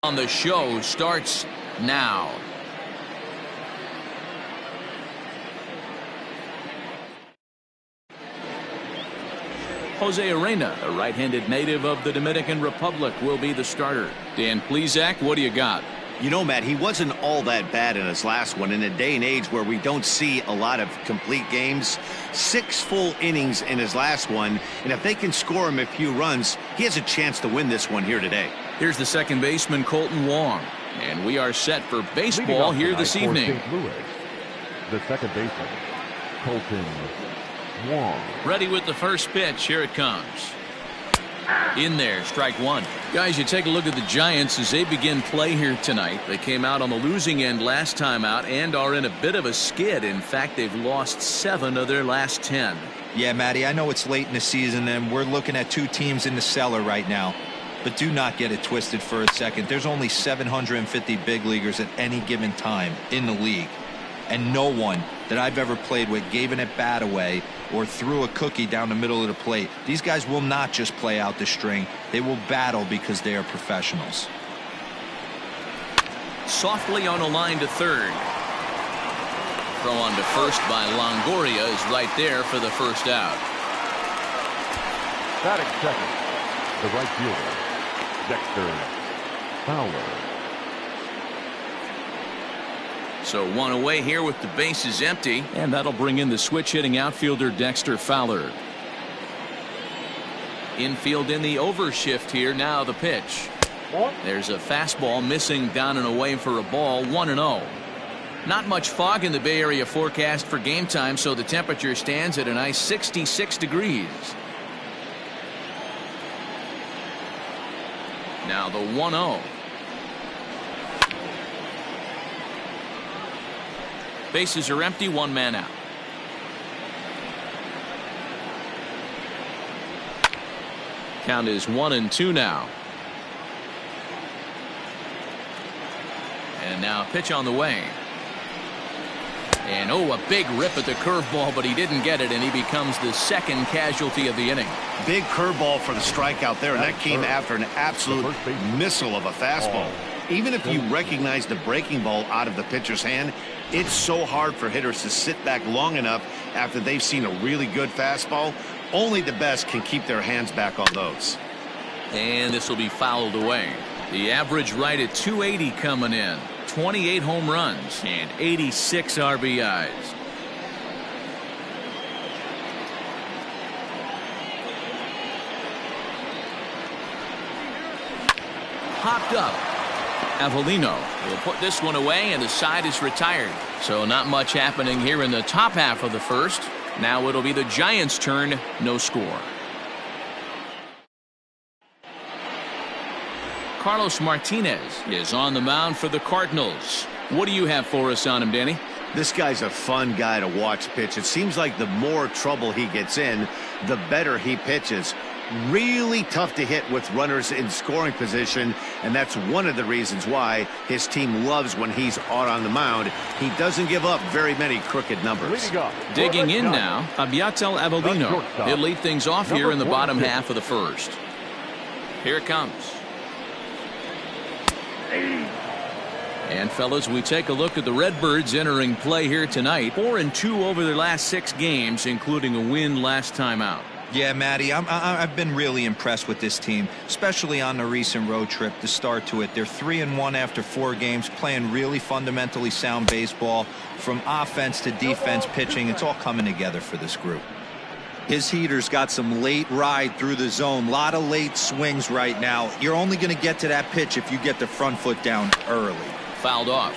On the show starts now. Jose Arena, a right-handed native of the Dominican Republic, will be the starter. Dan Plesac, what do you got? You know, Matt, he wasn't all that bad in his last one. In a day and age where we don't see a lot of complete games, 6 full innings in his last one, and if they can score him a few runs, he has a chance to win this one here today. Here's the second baseman, Colton Wong, and we are set for baseball here this evening. St. Louis, the second baseman, Colton Wong. Ready with the first pitch. Here it comes. In there, strike one. Guys, you take a look at the Giants as they begin play here tonight. They came out on the losing end last time out and are in a bit of a skid. In fact, they've lost 7 of their last 10. Yeah, Matty, I know it's late in the season and we're looking at 2 teams in the cellar right now. But do not get it twisted for a second. There's only 750 big leaguers at any given time in the league. And no one that I've ever played with gave an at-bat away or threw a cookie down the middle of the plate. These guys will not just play out the string. They will battle because they are professionals. Softly on a line to third. Throw on to first by Longoria is right there for the first out. Batting second, the right fielder, Dexter Fowler. So 1 away here with the bases empty, and that'll bring in the switch hitting outfielder Dexter Fowler. Infield in the overshift here. Now the pitch. There's a fastball missing down and away for a ball. 1-0. Not much fog in the Bay Area forecast for game time, so the temperature stands at a nice 66 degrees. Now the 1-0. Bases are empty, 1 man out. Count is 1-2 now. And now pitch on the way. And a big rip at the curveball, but he didn't get it, and he becomes the second casualty of the inning. Big curveball for the strikeout there, and that came after an absolute missile of a fastball. Even if you recognize the breaking ball out of the pitcher's hand, it's so hard for hitters to sit back long enough after they've seen a really good fastball. Only the best can keep their hands back on those. And this will be fouled away. The average right at 280 coming in. 28 home runs and 86 RBIs. Popped up. Avellino will put this one away, and the side is retired. So not much happening here in the top half of the first. Now it'll be the Giants' turn. No score. Carlos Martinez is on the mound for the Cardinals. What do you have for us on him, Danny? This guy's a fun guy to watch pitch. It seems like the more trouble he gets in, the better he pitches. Really tough to hit with runners in scoring position, and that's one of the reasons why his team loves when he's out on the mound. He doesn't give up very many crooked numbers. Digging in now, Abiatel Avellino. He'll lead things off here in the bottom half of the first. Here it comes. And fellas, we take a look at the Redbirds entering play here tonight. 4-2 over their last 6 games, including a win last time out. Yeah, Matty, I've been really impressed with this team, especially on the recent road trip to start to it. They're 3-1 after 4 games, playing really fundamentally sound baseball. From offense to defense, pitching, it's all coming together for this group. His heater's got some late ride through the zone. A lot of late swings right now. You're only going to get to that pitch if you get the front foot down early. Fouled off.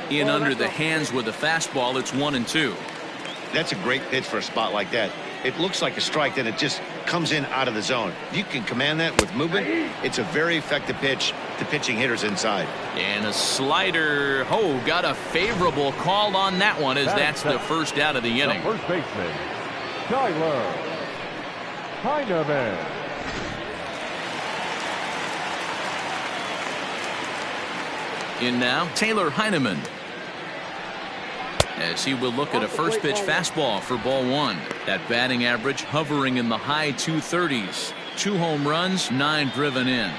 In under the hands with a fastball. It's 1-2. That's a great pitch for a spot like that. It looks like a strike, then it just comes in out of the zone. If you can command that with movement, it's a very effective pitch to pitching hitters inside. And a slider. Got a favorable call on that one, as that's the first out of the inning. The first baseman, Tyler Heineman. In now, Taylor Heineman. as he will look at a first pitch fastball for ball one. That batting average hovering in the high 230s. 2 home runs, 9 driven in.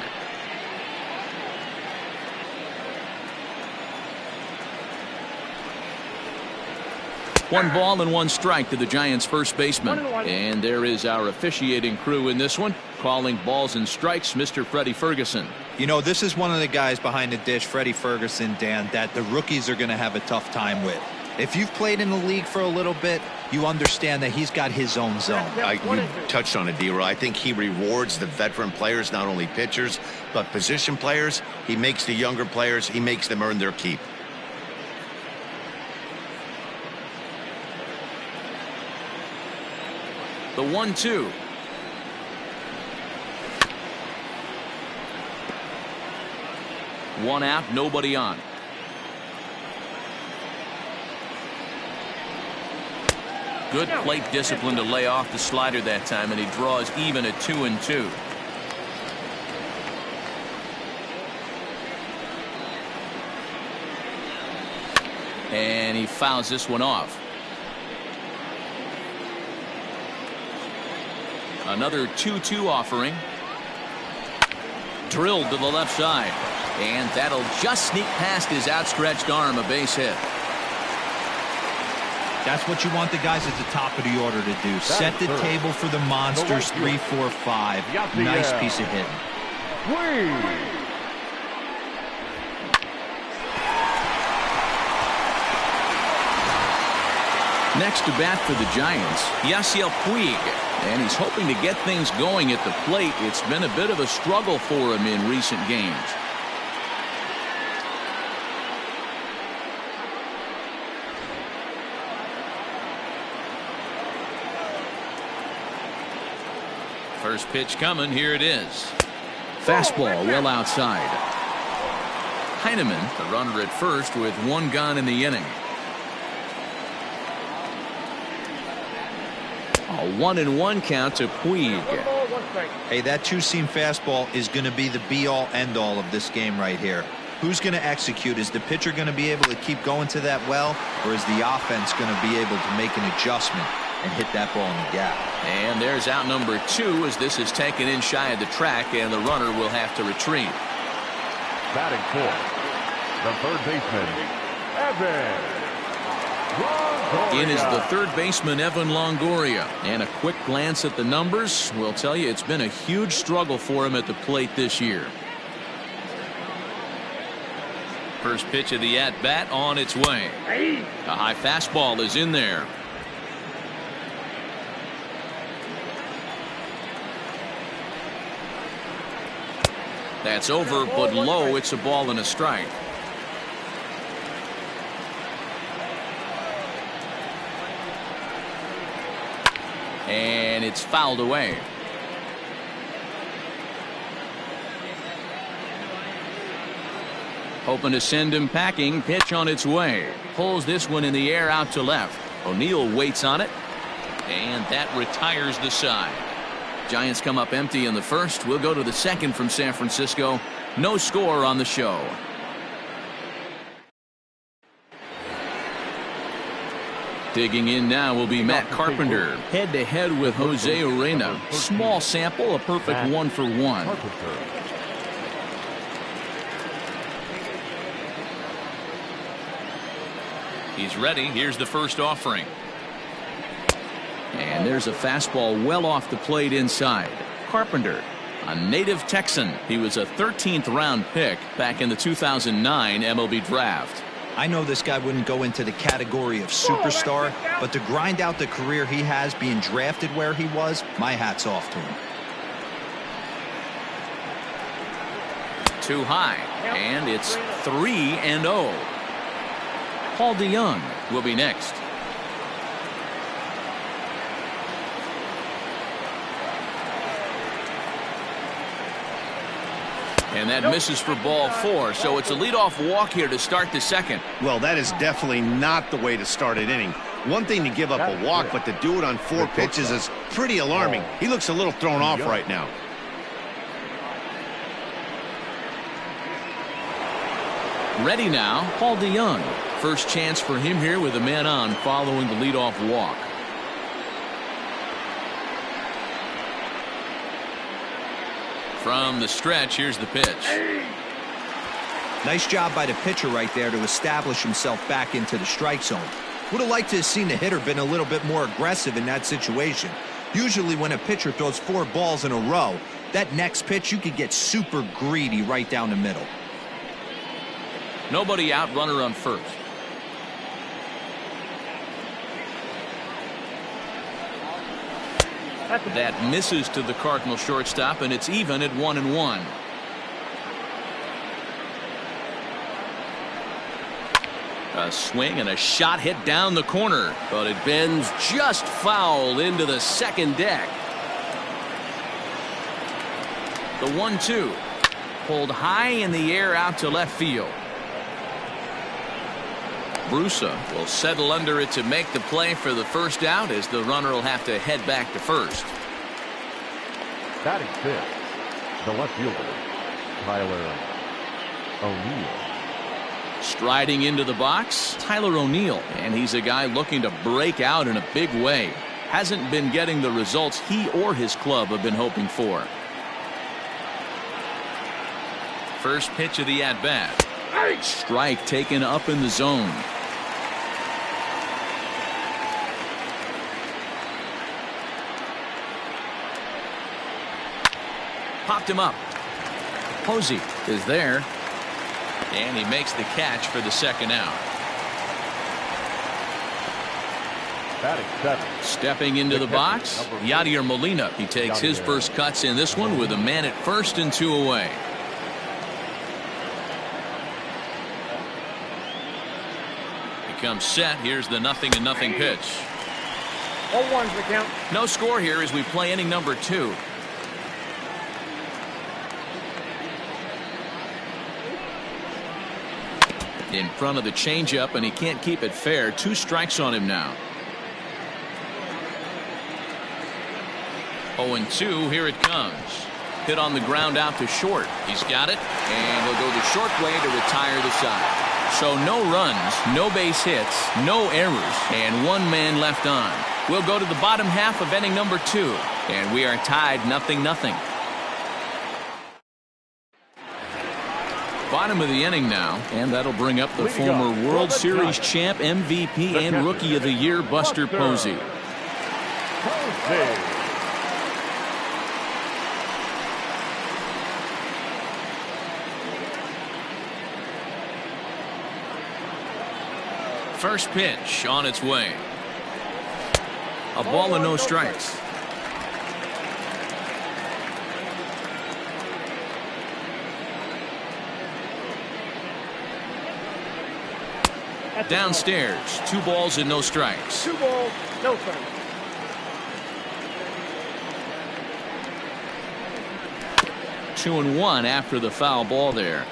One ball and 1 strike to the Giants first baseman. And there is our officiating crew in this one, calling balls and strikes, Mr. Freddie Ferguson. You know, this is one of the guys behind the dish, Freddie Ferguson, Dan, that the rookies are going to have a tough time with. If you've played in the league for a little bit, you understand that he's got his own zone. You touched on it, D-Roy. I think he rewards the veteran players, not only pitchers, but position players. He makes the younger players, he makes them earn their keep. The 1-2. One out, nobody on. Good plate discipline to lay off the slider that time, and he draws even at 2-2. And he fouls this one off. Another 2-2 offering. Drilled to the left side. And that'll just sneak past his outstretched arm, a base hit. That's what you want the guys at the top of the order to do. Set the table for the monsters. 3, 4, 5. Nice piece of hitting. Next to bat for the Giants, Yasiel Puig. And he's hoping to get things going at the plate. It's been a bit of a struggle for him in recent games. First pitch coming. Here it is. Fastball well outside. Heineman, the runner at first, with 1 gone in the inning. A 1-1 count to Puig. Hey, that 2-seam fastball is going to be the be-all, end-all of this game right here. Who's going to execute? Is the pitcher going to be able to keep going to that well, or is the offense going to be able to make an adjustment and hit that ball in the gap? And there's out number 2 as this is taken in shy of the track, and the runner will have to retreat. Batting fourth, the third baseman, Evan. In is the third baseman, Evan Longoria. And a quick glance at the numbers will tell you it's been a huge struggle for him at the plate this year. First pitch of the at-bat on its way. A high fastball is in there. That's over, but low. It's a ball and a strike. And it's fouled away. Hoping to send him packing. Pitch on its way. Pulls this one in the air out to left. O'Neill waits on it. And that retires the side. Giants come up empty in the first. We'll go to the second from San Francisco. No score on the show. Digging in now will be Matt Carpenter, head-to-head with Jose Urena. Small sample, a perfect 1-for-1. He's ready. Here's the first offering. And there's a fastball well off the plate inside. Carpenter, a native Texan. He was a 13th round pick back in the 2009 MLB draft. I know this guy wouldn't go into the category of superstar, but to grind out the career he has being drafted where he was, my hat's off to him. Too high, and it's 3-0. Paul DeYoung will be next. And that misses for ball 4, so it's a leadoff walk here to start the second. Well, that is definitely not the way to start an inning. One thing to give up a walk, but to do it on 4 pitches is pretty alarming. He looks a little thrown off right now. Ready now, Paul DeYoung. First chance for him here with a man on following the leadoff walk. From the stretch, here's the pitch. Nice job by the pitcher right there to establish himself back into the strike zone. Would have liked to have seen the hitter been a little bit more aggressive in that situation. Usually when a pitcher throws 4 balls in a row, that next pitch you could get super greedy right down the middle. Nobody out, runner on first. That misses to the Cardinal shortstop, and it's even at 1-1. A swing and a shot hit down the corner, but it bends just foul into the second deck. The 1-2 pulled high in the air out to left field. Brusa will settle under it to make the play for the first out, as the runner will have to head back to first. Batting fifth, the left fielder, Tyler O'Neill. Striding into the box, Tyler O'Neill, and he's a guy looking to break out in a big way. Hasn't been getting the results he or his club have been hoping for. First pitch of the at-bat. Strike taken up in the zone. Popped him up. Posey is there, and he makes the catch for the second out. Batting seven. Stepping into the box, Yadier Molina. He takes his first cuts in this one with a man at first and 2 away. Comes set. Here's the 0-0 pitch. 0-1's the count. No score here as we play inning number 2. In front of the changeup, and he can't keep it fair. 2 strikes on him now. 0-2. Here it comes. Hit on the ground out to short. He's got it, and he'll go the short way to retire the side. So no runs, no base hits, no errors, and 1 man left on. We'll go to the bottom half of inning number 2, and we are tied 0-0. Bottom of the inning now, and that'll bring up the former World Series champ, MVP, and Rookie of the Year, Buster Posey. First pitch on its way. A ball and no strikes. Downstairs, 2 balls and no strikes. 2 balls, no strikes. Two and 1 after the foul ball there.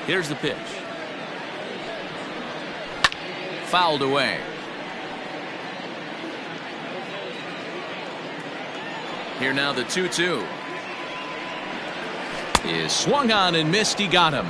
Here's the pitch. Fouled away. Here now the 2-2. Is swung on and missed. He got him.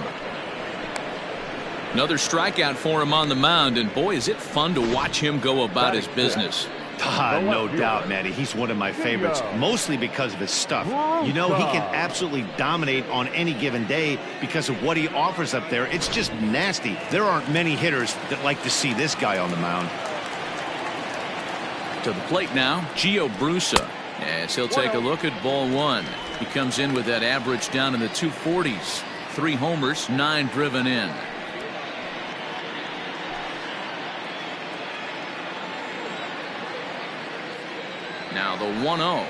Another strikeout for him on the mound, and boy, is it fun to watch him go about his business. No doubt, Matty. He's one of my favorites, mostly because of his stuff. You know, he can absolutely dominate on any given day because of what he offers up there. It's just nasty. There aren't many hitters that like to see this guy on the mound. To the plate now, Gio Brusa, as he'll take a look at ball 1. He comes in with that average down in the 240s. 3 homers, 9 driven in. Now the 1-0.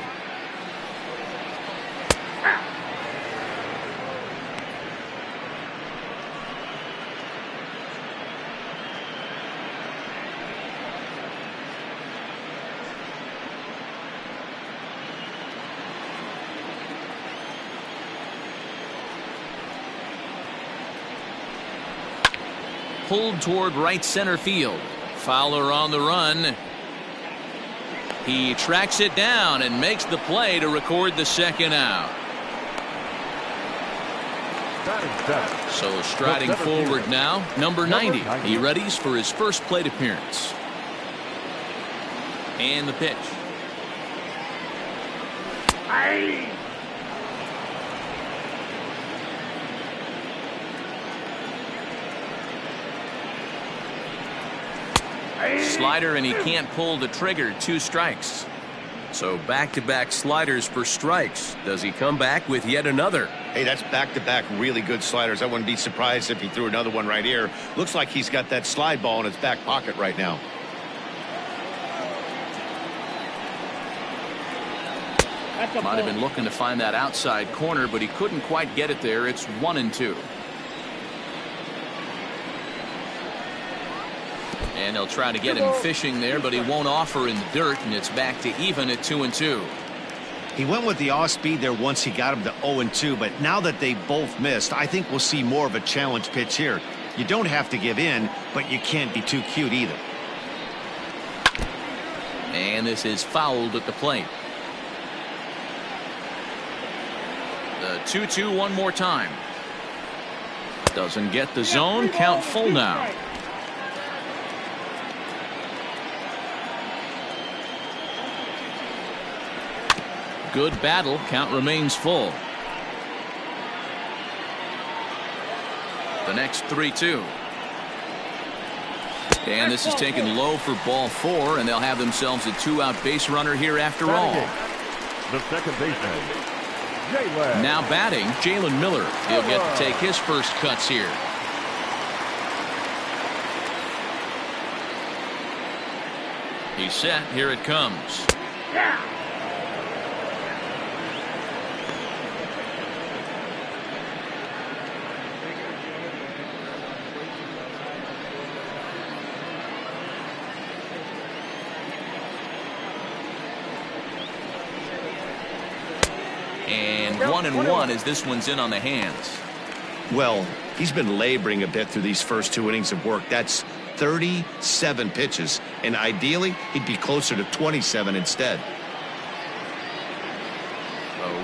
Pulled toward right center field. Fowler on the run. He tracks it down and makes the play to record the second out. Batting seventh. So striding forward now, number 90. He readies for his first plate appearance. And the pitch. Slider, and he can't pull the trigger. 2 strikes. So back-to-back sliders for strikes. Does he come back with yet another? Hey, that's back-to-back really good sliders. I wouldn't be surprised if he threw another one right here. Looks like he's got that slide ball in his back pocket right now. Might have been looking to find that outside corner, but he couldn't quite get it there. It's 1-2. And they'll try to get him fishing there, but he won't offer in the dirt, and it's back to even at 2-2. He went with the off speed there once he got him to 0-2, but now that they both missed, I think we'll see more of a challenge pitch here. You don't have to give in, but you can't be too cute either. And this is fouled at the plate. The 2-2 one more time. Doesn't get the zone. Count full now. Good battle. Count remains full. The next 3-2. And this is taken low for ball 4, and they'll have themselves a 2-out base runner here after all. The second baseman, now batting, Jalen Miller. He'll get to take his first cuts here. He's set. Here it comes. And 1-1 as this one's in on the hands. Well, he's been laboring a bit through these first 2 innings of work. That's 37 pitches, and ideally he'd be closer to 27 instead.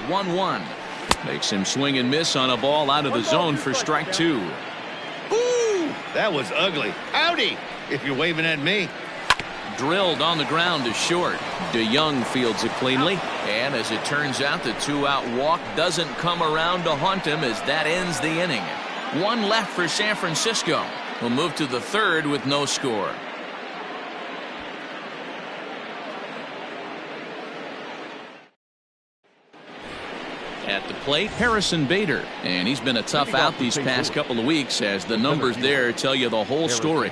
1-1 makes him swing and miss on a ball out of the zone for strike 2. Ooh, that was ugly. Howdy, if you're waving at me. Drilled on the ground to short. DeYoung fields it cleanly, and as it turns out, the 2-out walk doesn't come around to haunt him as that ends the inning. 1 left for San Francisco. We'll move to the 3rd with no score. At the plate, Harrison Bader, and he's been a tough out these past couple of weeks as the numbers there tell you the whole story.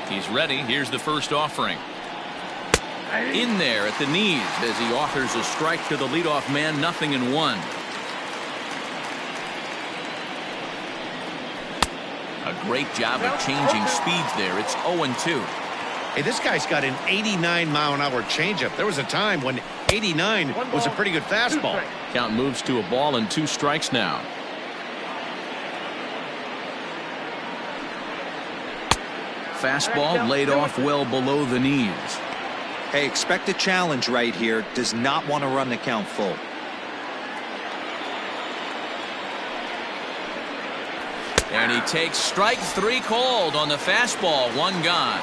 He's ready. Here's the first offering. In there at the knees as he offers a strike to the leadoff man. 0-1. A great job of changing speeds there. It's 0-2. Hey, this guy's got an 89-mile-an-hour changeup. There was a time when 89 was a pretty good fastball. Count moves to a ball and 2 strikes now. Fastball laid off well below the knees. Hey, expect a challenge right here. Does not want to run the count full. And he takes strike 3 called on the fastball. 1 gone.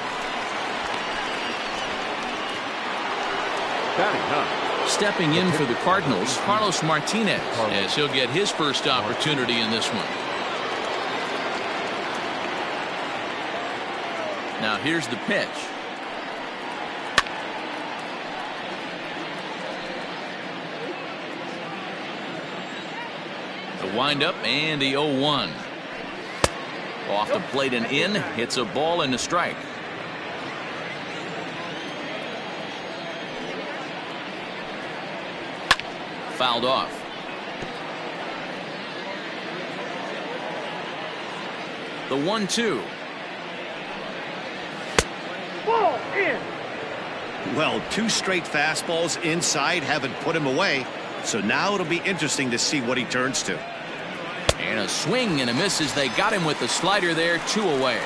Stepping in for the Cardinals, Carlos Martinez, as he'll get his first opportunity in this one. Now here's the pitch. The windup and the 0-1. Off the plate and in. Hits a ball and a strike. Fouled off. The 1-2. Ball in. Well, 2 straight fastballs inside haven't put him away. So now it'll be interesting to see what he turns to. And a swing and a miss as they got him with the slider there. 2 away.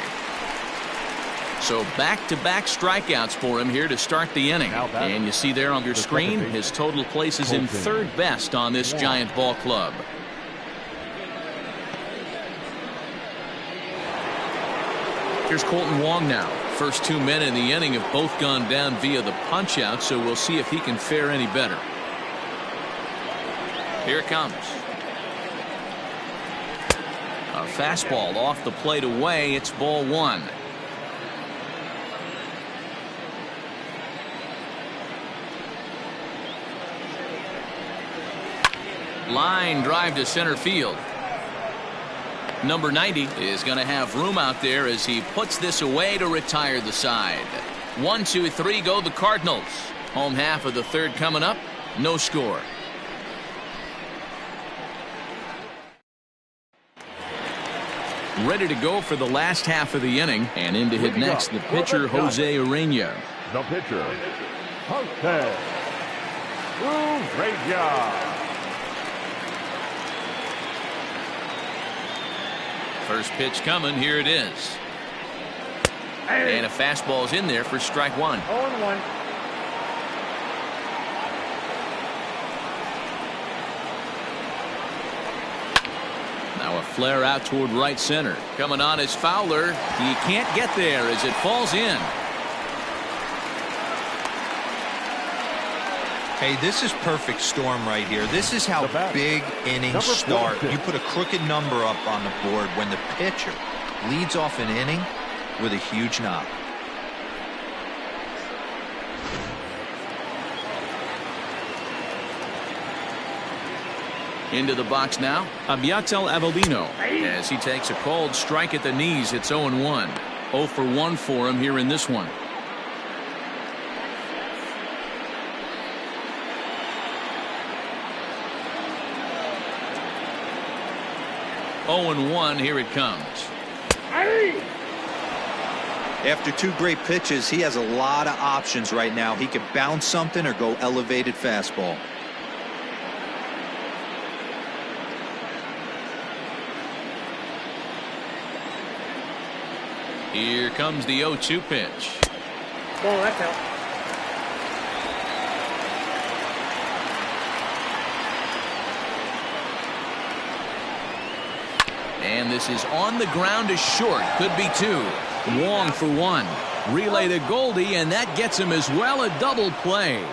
So back-to-back strikeouts for him here to start the inning. And you see there on your screen, his total places him third best on this Giant ball club. Here's Kolten Wong now. First 2 men in the inning have both gone down via the punch-out, so we'll see if he can fare any better. Here it comes. A fastball off the plate away. It's ball one. Line drive to center field. Number 90 is going to have room out there as he puts this away to retire the side. 1, 2, 3 go the Cardinals. Home half of the third coming up. No score. Ready to go for the last half of the inning, and in to hit next the pitcher Jose Urena. The pitcher, Jose Urena. First pitch coming. Here it is. And a fastball's in there for strike one. 0-1. Now a flare out toward right center. Coming on is Fowler. He can't get there as it falls in. Hey, this is perfect storm right here. This is how big innings start. You put a crooked number up on the board when the pitcher leads off an inning with a huge knock. Into the box now, Abiatel Avellino, as he takes a called strike at the knees. It's 0-1. 0 for 1 for him here in this one. Oh and 1. Here it comes. After 2 great pitches, he has a lot of options right now. He could bounce something or go elevated fastball. Here comes the 0-2 pitch. Ball, that's out. And this is on the ground to short. Could be 2. Wong for 1. Relay to Goldie, and that gets him as well. A double play.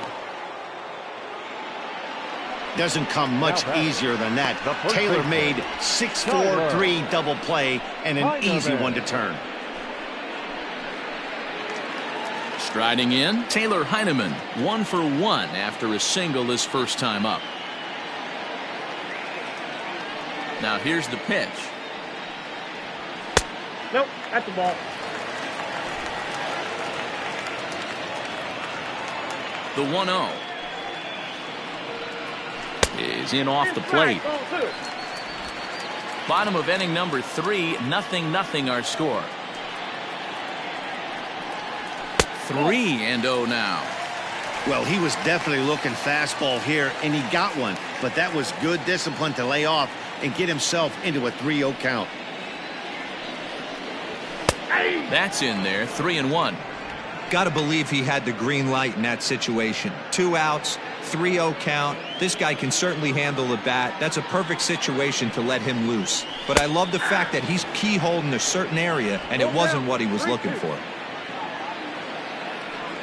Doesn't come much easider than that. Taylor made 6-4-3 double play and an easy one to turn. Striding in, Taylor Heineman. 1 for 1 after a single his first time up. Now here's the pitch. Nope, that's the ball. The 1-0 is in off the plate. Bottom of inning number 3, 0-0 our score. 3-0 now. Well, he was definitely looking fastball here, and he got one. But that was good discipline to lay off and get himself into a 3-0 count. That's in there. 3-1. Got to believe he had the green light in that situation. 2 outs, 3-0 count. This guy can certainly handle the bat. That's a perfect situation to let him loose. But I love the fact that he's keyholding a certain area, and it wasn't what he was looking for.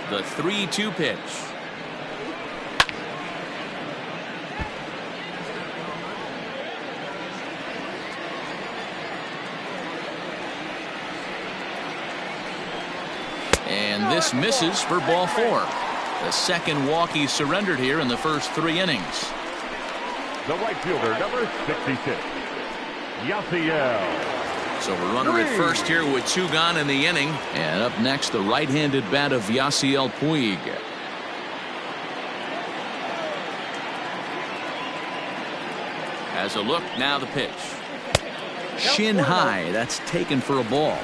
The 3-2 pitch. And this misses for ball 4. The second walk he surrendered here in the first 3 innings. The right fielder, number 66, Yasiel. So a runner at first here with 2 gone in the inning. And up next, the right-handed bat of Yasiel Puig. Has a look, now the pitch. Shin high, that's taken for a ball.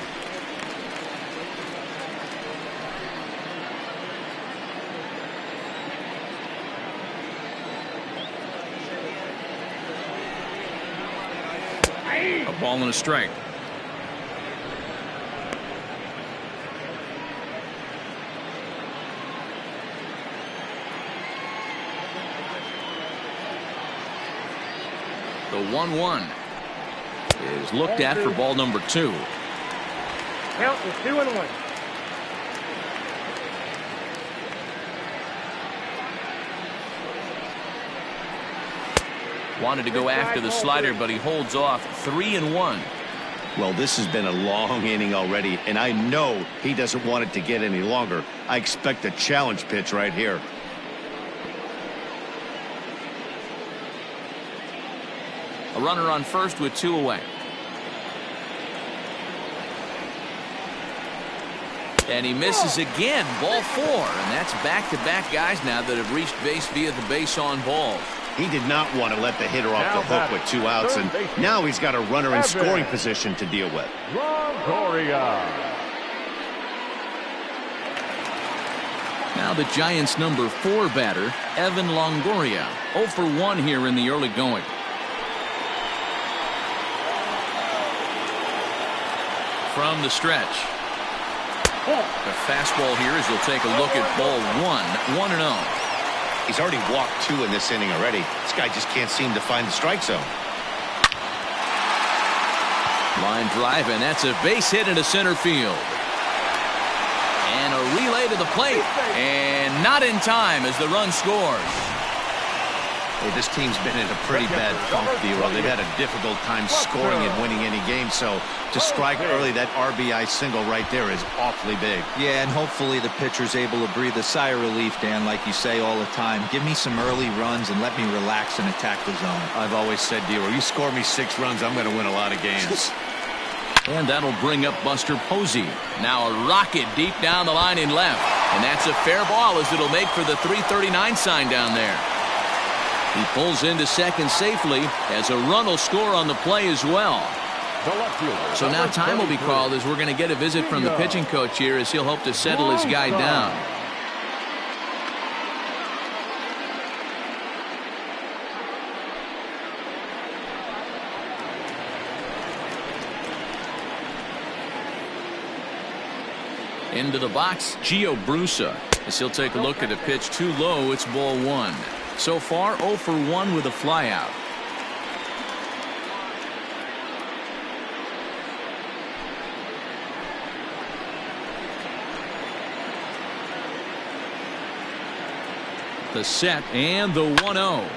A ball and a strike. The 1-1 is looked at for ball number 2. Count is 2-1. Wanted to go after the slider, but he holds off. 3-1. Well, this has been a long inning already, and I know he doesn't want it to get any longer. I expect a challenge pitch right here. A runner on first with 2 away. And he misses again. Ball 4. And that's back-to-back guys now that have reached base via the base on balls. He did not want to let the hitter off the hook with 2 outs, and now he's got a runner in scoring position to deal with. Longoria. Now the Giants' number 4 batter, Evan Longoria. 0 for 1 here in the early going. From the stretch. The fastball here as you'll take a look at ball 1. 1-0. He's already walked 2 in this inning already. This guy just can't seem to find the strike zone. Line drive, and that's a base hit into center field. And a relay to the plate. And not in time as the run scores. Hey, this team's been in a pretty bad funk, D-Roll. They've had a difficult time scoring and winning any game, so to strike early, that RBI single right there is awfully big. Yeah, and hopefully the pitcher's able to breathe a sigh of relief, Dan, like you say all the time. Give me some early runs and let me relax and attack the zone. I've always said, D-Roll, you score me 6 runs, I'm going to win a lot of games. And that'll bring up Buster Posey. Now a rocket deep down the line in left. And that's a fair ball as it'll make for the 339 sign down there. He pulls into second safely as a run will score on the play as well. So now time will be called as we're going to get a visit from the pitching coach here as he'll hope to settle his guy down. Into the box, Gio Brusa as he'll take a look at a pitch too low. It's ball 1. So far 0 for 1 with a flyout. The set and the 1-0.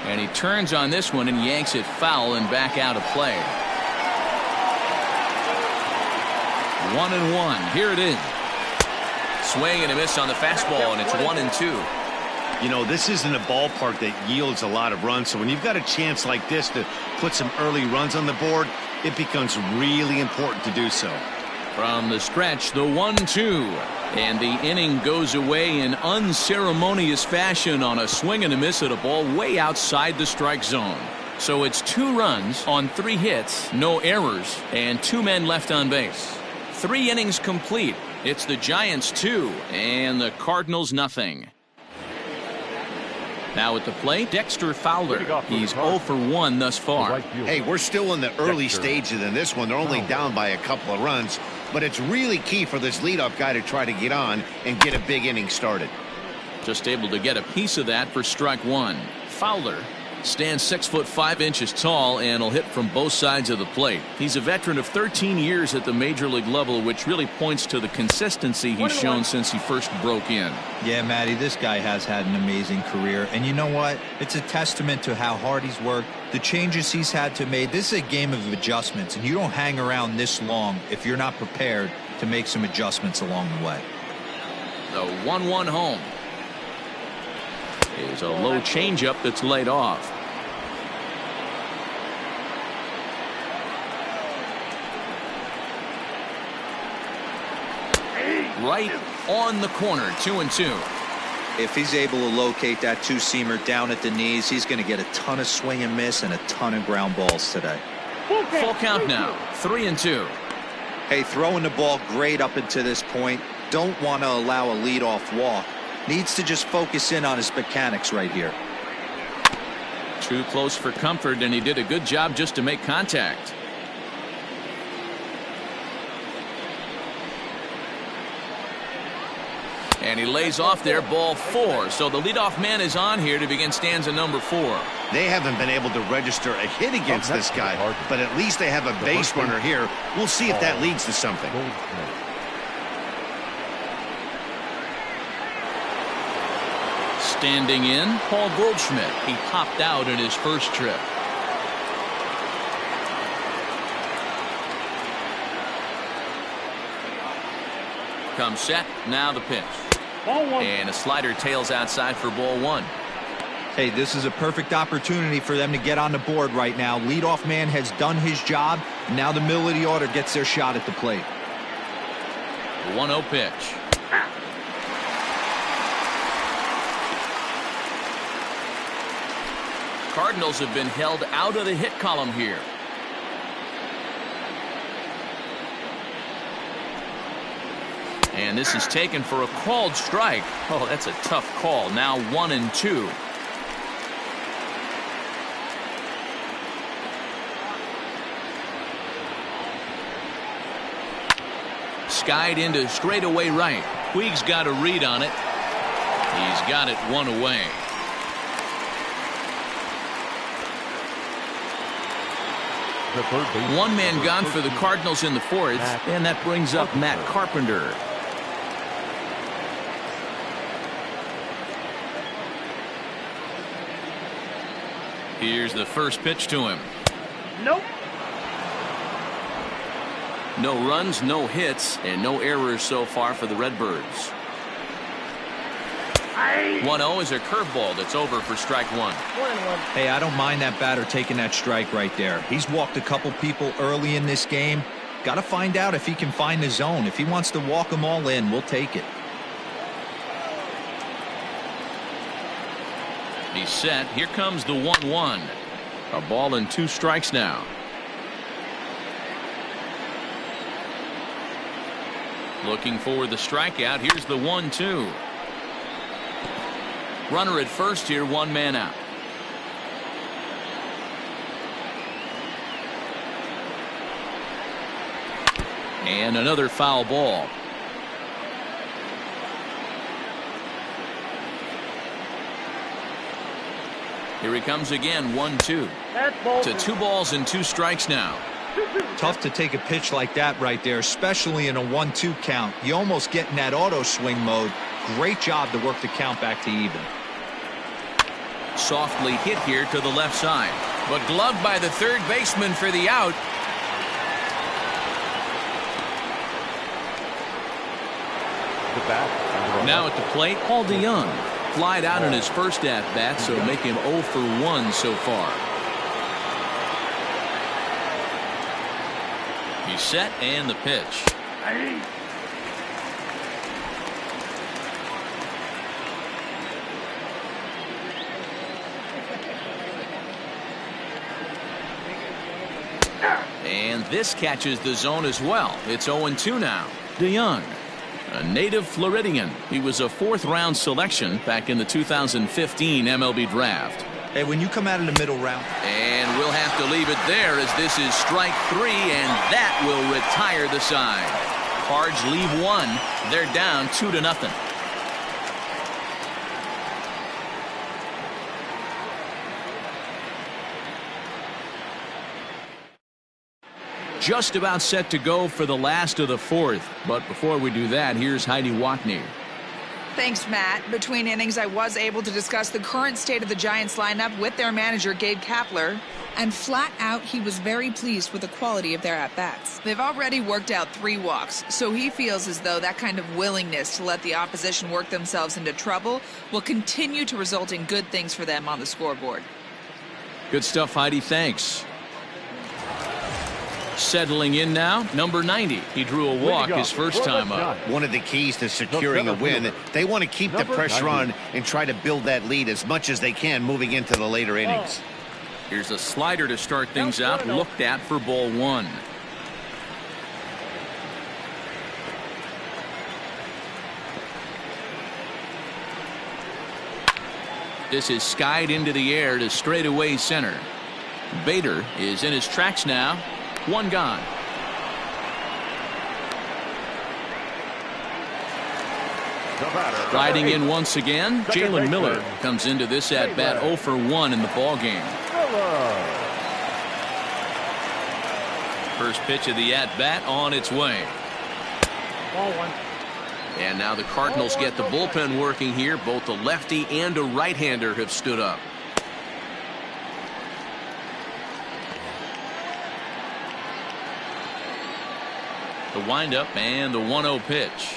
And he turns on this one and yanks it foul and back out of play. 1-1. Here it is. Swing and a miss on the fastball, and it's 1-2. You know, this isn't a ballpark that yields a lot of runs, so when you've got a chance like this to put some early runs on the board, it becomes really important to do so. From the stretch, the 1-2. And the inning goes away in unceremonious fashion on a swing and a miss at a ball way outside the strike zone. So it's 2 runs on 3 hits, no errors, and 2 men left on base. 3 innings complete. It's the Giants 2 and the Cardinals nothing. Now at the plate, Dexter Fowler. He's 0 for 1 thus far. Hey, we're still in the early stages in this one. They're only down by a couple of runs, but it's really key for this leadoff guy to try to get on and get a big inning started. Just able to get a piece of that for strike 1. Fowler stands 6'5" tall and will hit from both sides of the plate. He's a veteran of 13 years at the major league level, which really points to the consistency he's shown since he first broke in. Yeah, Matty, this guy has had an amazing career, and you know what? It's a testament to how hard he's worked, the changes he's had to make. This is a game of adjustments, and you don't hang around this long if you're not prepared to make some adjustments along the way. The 1-1 home is a low changeup that's laid off. Right on the corner, 2-2. If he's able to locate that 2-seamer down at the knees, he's going to get a ton of swing and miss and a ton of ground balls today. Full count now, 3-2. Hey, throwing the ball great up until this point. Don't want to allow a leadoff walk. Needs to just focus in on his mechanics right here. Too close for comfort, and he did a good job just to make contact. And he lays off there, ball 4. So the leadoff man is on here to begin stanza number 4. They haven't been able to register a hit against this guy, but at least they have a base runner here. We'll see if that leads to something. Standing in, Paul Goldschmidt. He popped out in his first trip. Comes set. Now the pitch. Ball 1. And a slider tails outside for ball 1. Hey, this is a perfect opportunity for them to get on the board right now. Leadoff man has done his job. Now the middle of the order gets their shot at the plate. 1-0 pitch. Cardinals have been held out of the hit column here. And this is taken for a called strike. Oh, that's a tough call. Now 1-2. Skied into straightaway right. Puig's got a read on it. He's got it 1 away. One man gone for the Cardinals in the 4th, and that brings up Matt Carpenter. Here's the first pitch to him. Nope. No runs, no hits, and no errors so far for the Redbirds. 1-0 is a curveball that's over for strike 1. 1-1. Hey, I don't mind that batter taking that strike right there. He's walked a couple people early in this game. Got to find out if he can find the zone. If he wants to walk them all in, we'll take it. He's set. Here comes the 1-1. A ball and 2 strikes now. Looking for the strikeout. Here's the 1-2. Runner at first here, 1 man out. And another foul ball. Here he comes again, 1-2. That's ball To 2 balls and 2 strikes now. Tough to take a pitch like that right there, especially in a 1-2 count. You almost get in that auto swing mode. Great job to work the count back to even. Softly hit here to the left side, but gloved by the third baseman for the out. Now at the plate, Paul DeYoung. Flied out in his first at-bat, so make him 0 for 1 so far. He's set, and the pitch. And this catches the zone as well. It's 0-2 now. DeYoung, a native Floridian. He was a 4th-round selection back in the 2015 MLB draft. Hey, when you come out of the middle round. And we'll have to leave it there as this is strike 3, and that will retire the side. Cards leave 1. They're down 2-0. Just about set to go for the last of the 4th. But before we do that, here's Heidi Watney. Thanks, Matt. Between innings, I was able to discuss the current state of the Giants lineup with their manager, Gabe Kapler. And flat out, he was very pleased with the quality of their at-bats. They've already worked out 3 walks, so he feels as though that kind of willingness to let the opposition work themselves into trouble will continue to result in good things for them on the scoreboard. Good stuff, Heidi. Thanks. Settling in now, number 90. He drew a walk his first time up. One of the keys to securing a win, they want to keep the pressure on and try to build that lead as much as they can moving into the later innings. Here's a slider to start things out, looked at for ball 1. This is skied into the air to straightaway center. Bader is in his tracks now. 1 gone. Riding in once again, Jalen Miller comes into this at bat 0 for 1 in the ball game. First pitch of the at bat on its way. Ball 1. And now the Cardinals get the bullpen working here. Both a lefty and a right-hander have stood up. The windup and the 1-0 pitch.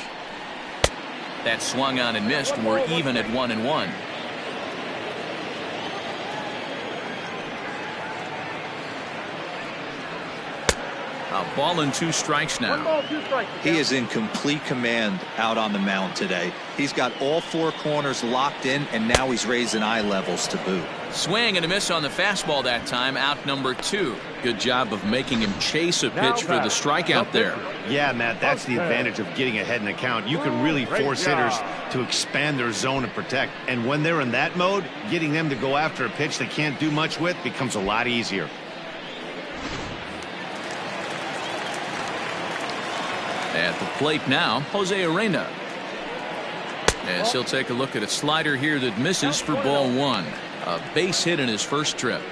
That swung on and missed. We're even at 1-1. A ball and 2 strikes now. 1 ball, 2 strikes. He is in complete command out on the mound today. He's got all 4 corners locked in, and now he's raising eye levels to boot. Swing and a miss on the fastball that time. Out number 2. Good job of making him chase a pitch for the strikeout there. Yeah, Matt, that's the advantage of getting ahead in the count. You can really force hitters to expand their zone and protect. And when they're in that mode, getting them to go after a pitch they can't do much with becomes a lot easier. At the plate now, Jose Arena. As he'll take a look at a slider here that misses for ball 1. A base hit in his first trip.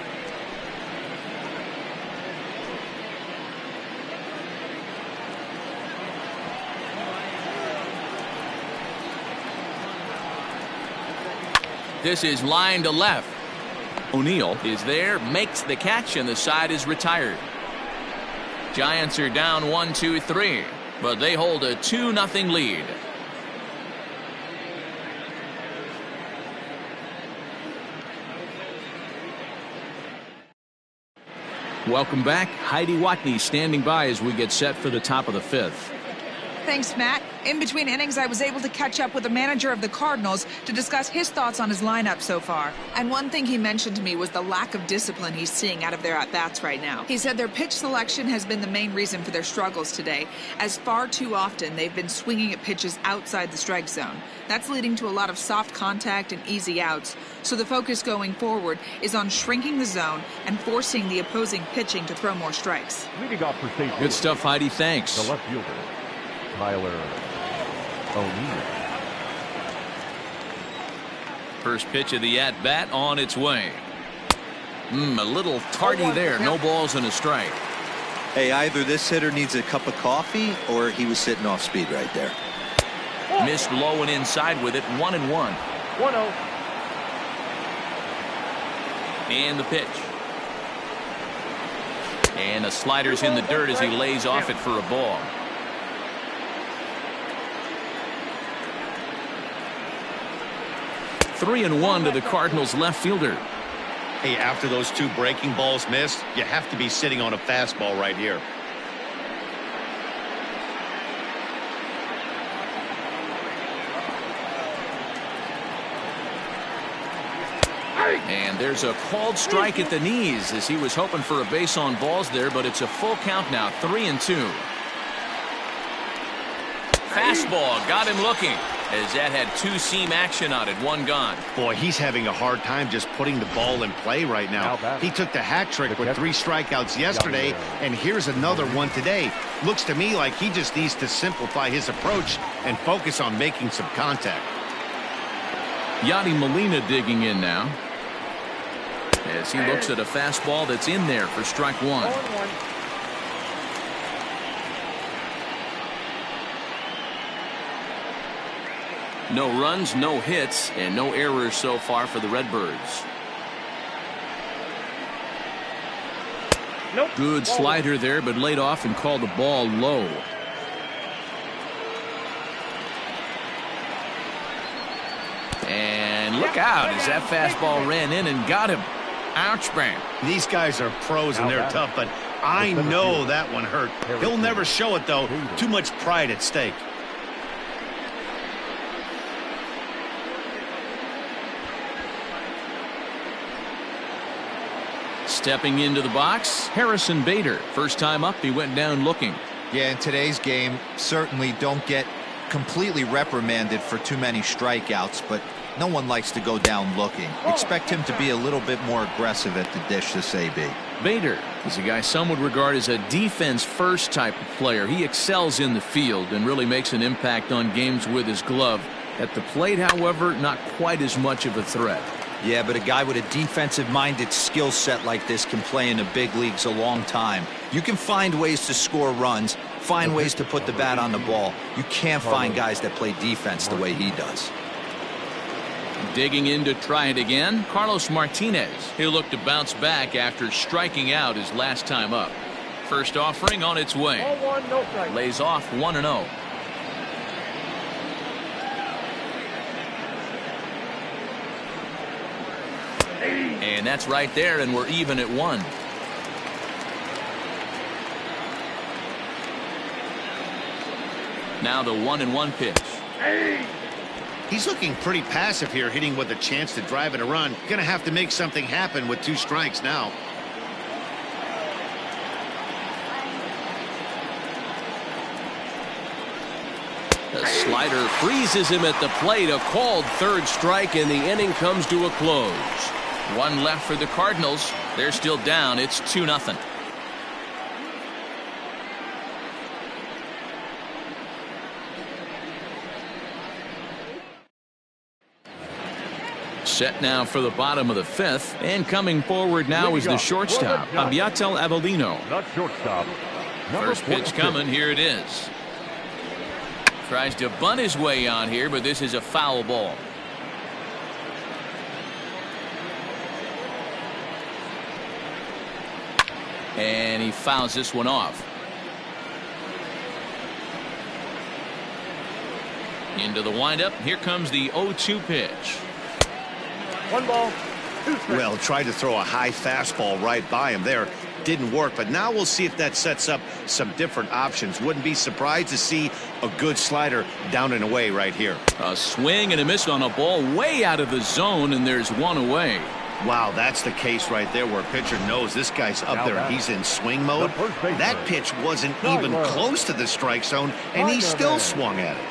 This is line to left. O'Neill is there, makes the catch, and the side is retired. Giants are down 1-2-3, but they hold a 2-0 lead. Welcome back. Heidi Watney standing by as we get set for the top of the 5th. Thanks, Matt. In between innings, I was able to catch up with the manager of the Cardinals to discuss his thoughts on his lineup so far. And one thing he mentioned to me was the lack of discipline he's seeing out of their at-bats right now. He said their pitch selection has been the main reason for their struggles today, as far too often they've been swinging at pitches outside the strike zone. That's leading to a lot of soft contact and easy outs. So the focus going forward is on shrinking the zone and forcing the opposing pitching to throw more strikes. Leading off for St. Good stuff, Heidi. Thanks. The left fielder, Tyler O'Neill. First pitch of the at-bat on its way. A little tardy there. No balls and a strike. Hey, either this hitter needs a cup of coffee or he was sitting off speed right there. Missed low and inside with it. 1-1. 1-0. And the pitch. And the slider's in the dirt as he lays off it for a ball. Three and 1 to the Cardinals left fielder. Hey, after those 2 breaking balls missed, you have to be sitting on a fastball right here. And there's a called strike at the knees as he was hoping for a base on balls there, but it's a full count now. 3-2. Fastball got him looking as that had 2-seam action on it. 1 gone. Boy, he's having a hard time just putting the ball in play right now. He took the hat trick with 3 strikeouts yesterday, and here's another one today. Looks to me like he just needs to simplify his approach and focus on making some contact. Yadi Molina digging in now as he looks at a fastball that's in there for strike 1. 1-1. No runs, no hits, and no errors so far for the Redbirds. Nope. Good slider there, but laid off and called the ball low. And look out as that fastball ran in and got him. Ouch, bang. These guys are pros and they're tough, but I know that one hurt. He'll never show it, though. Too much pride at stake. Stepping into the box, Harrison Bader. First time up, he went down looking. Yeah, in today's game, certainly don't get completely reprimanded for too many strikeouts, but no one likes to go down looking. Expect him to be a little bit more aggressive at the dish this AB. Bader is a guy some would regard as a defense-first type of player. He excels in the field and really makes an impact on games with his glove. At the plate, however, not quite as much of a threat. Yeah, but a guy with a defensive-minded skill set like this can play in the big leagues a long time. You can find ways to score runs, find ways to put the bat on the ball. You can't find guys that play defense the way he does. Digging in to try it again, Carlos Martinez. He'll look to bounce back after striking out his last time up. First offering on its way. Ball 1, no strike. Lays off 1-0. And that's right there, and we're even at 1. Now the 1-1 pitch. He's looking pretty passive here, hitting with a chance to drive in a run. Gonna have to make something happen with 2 strikes now. The slider freezes him at the plate. A called third strike, and the inning comes to a close. 1 left for the Cardinals. They're still down. It's 2-0. Set now for the bottom of the 5th, and coming forward now is the shortstop, Abiatel Avelino. Not shortstop. Number First pitch 46. coming. Here it is. Tries to bunt his way on here, but this is a foul ball. And he fouls this one off. Into the windup. Here comes the 0-2 pitch. 1 ball, 2 strikes. Well, tried to throw a high fastball right by him there. Didn't work, but now we'll see if that sets up some different options. Wouldn't be surprised to see a good slider down and away right here. A swing and a miss on a ball way out of the zone, and there's 1 away. Wow, that's the case right there where a pitcher knows this guy's up there and he's in swing mode. That pitch wasn't even close to the strike zone, and he still swung at it.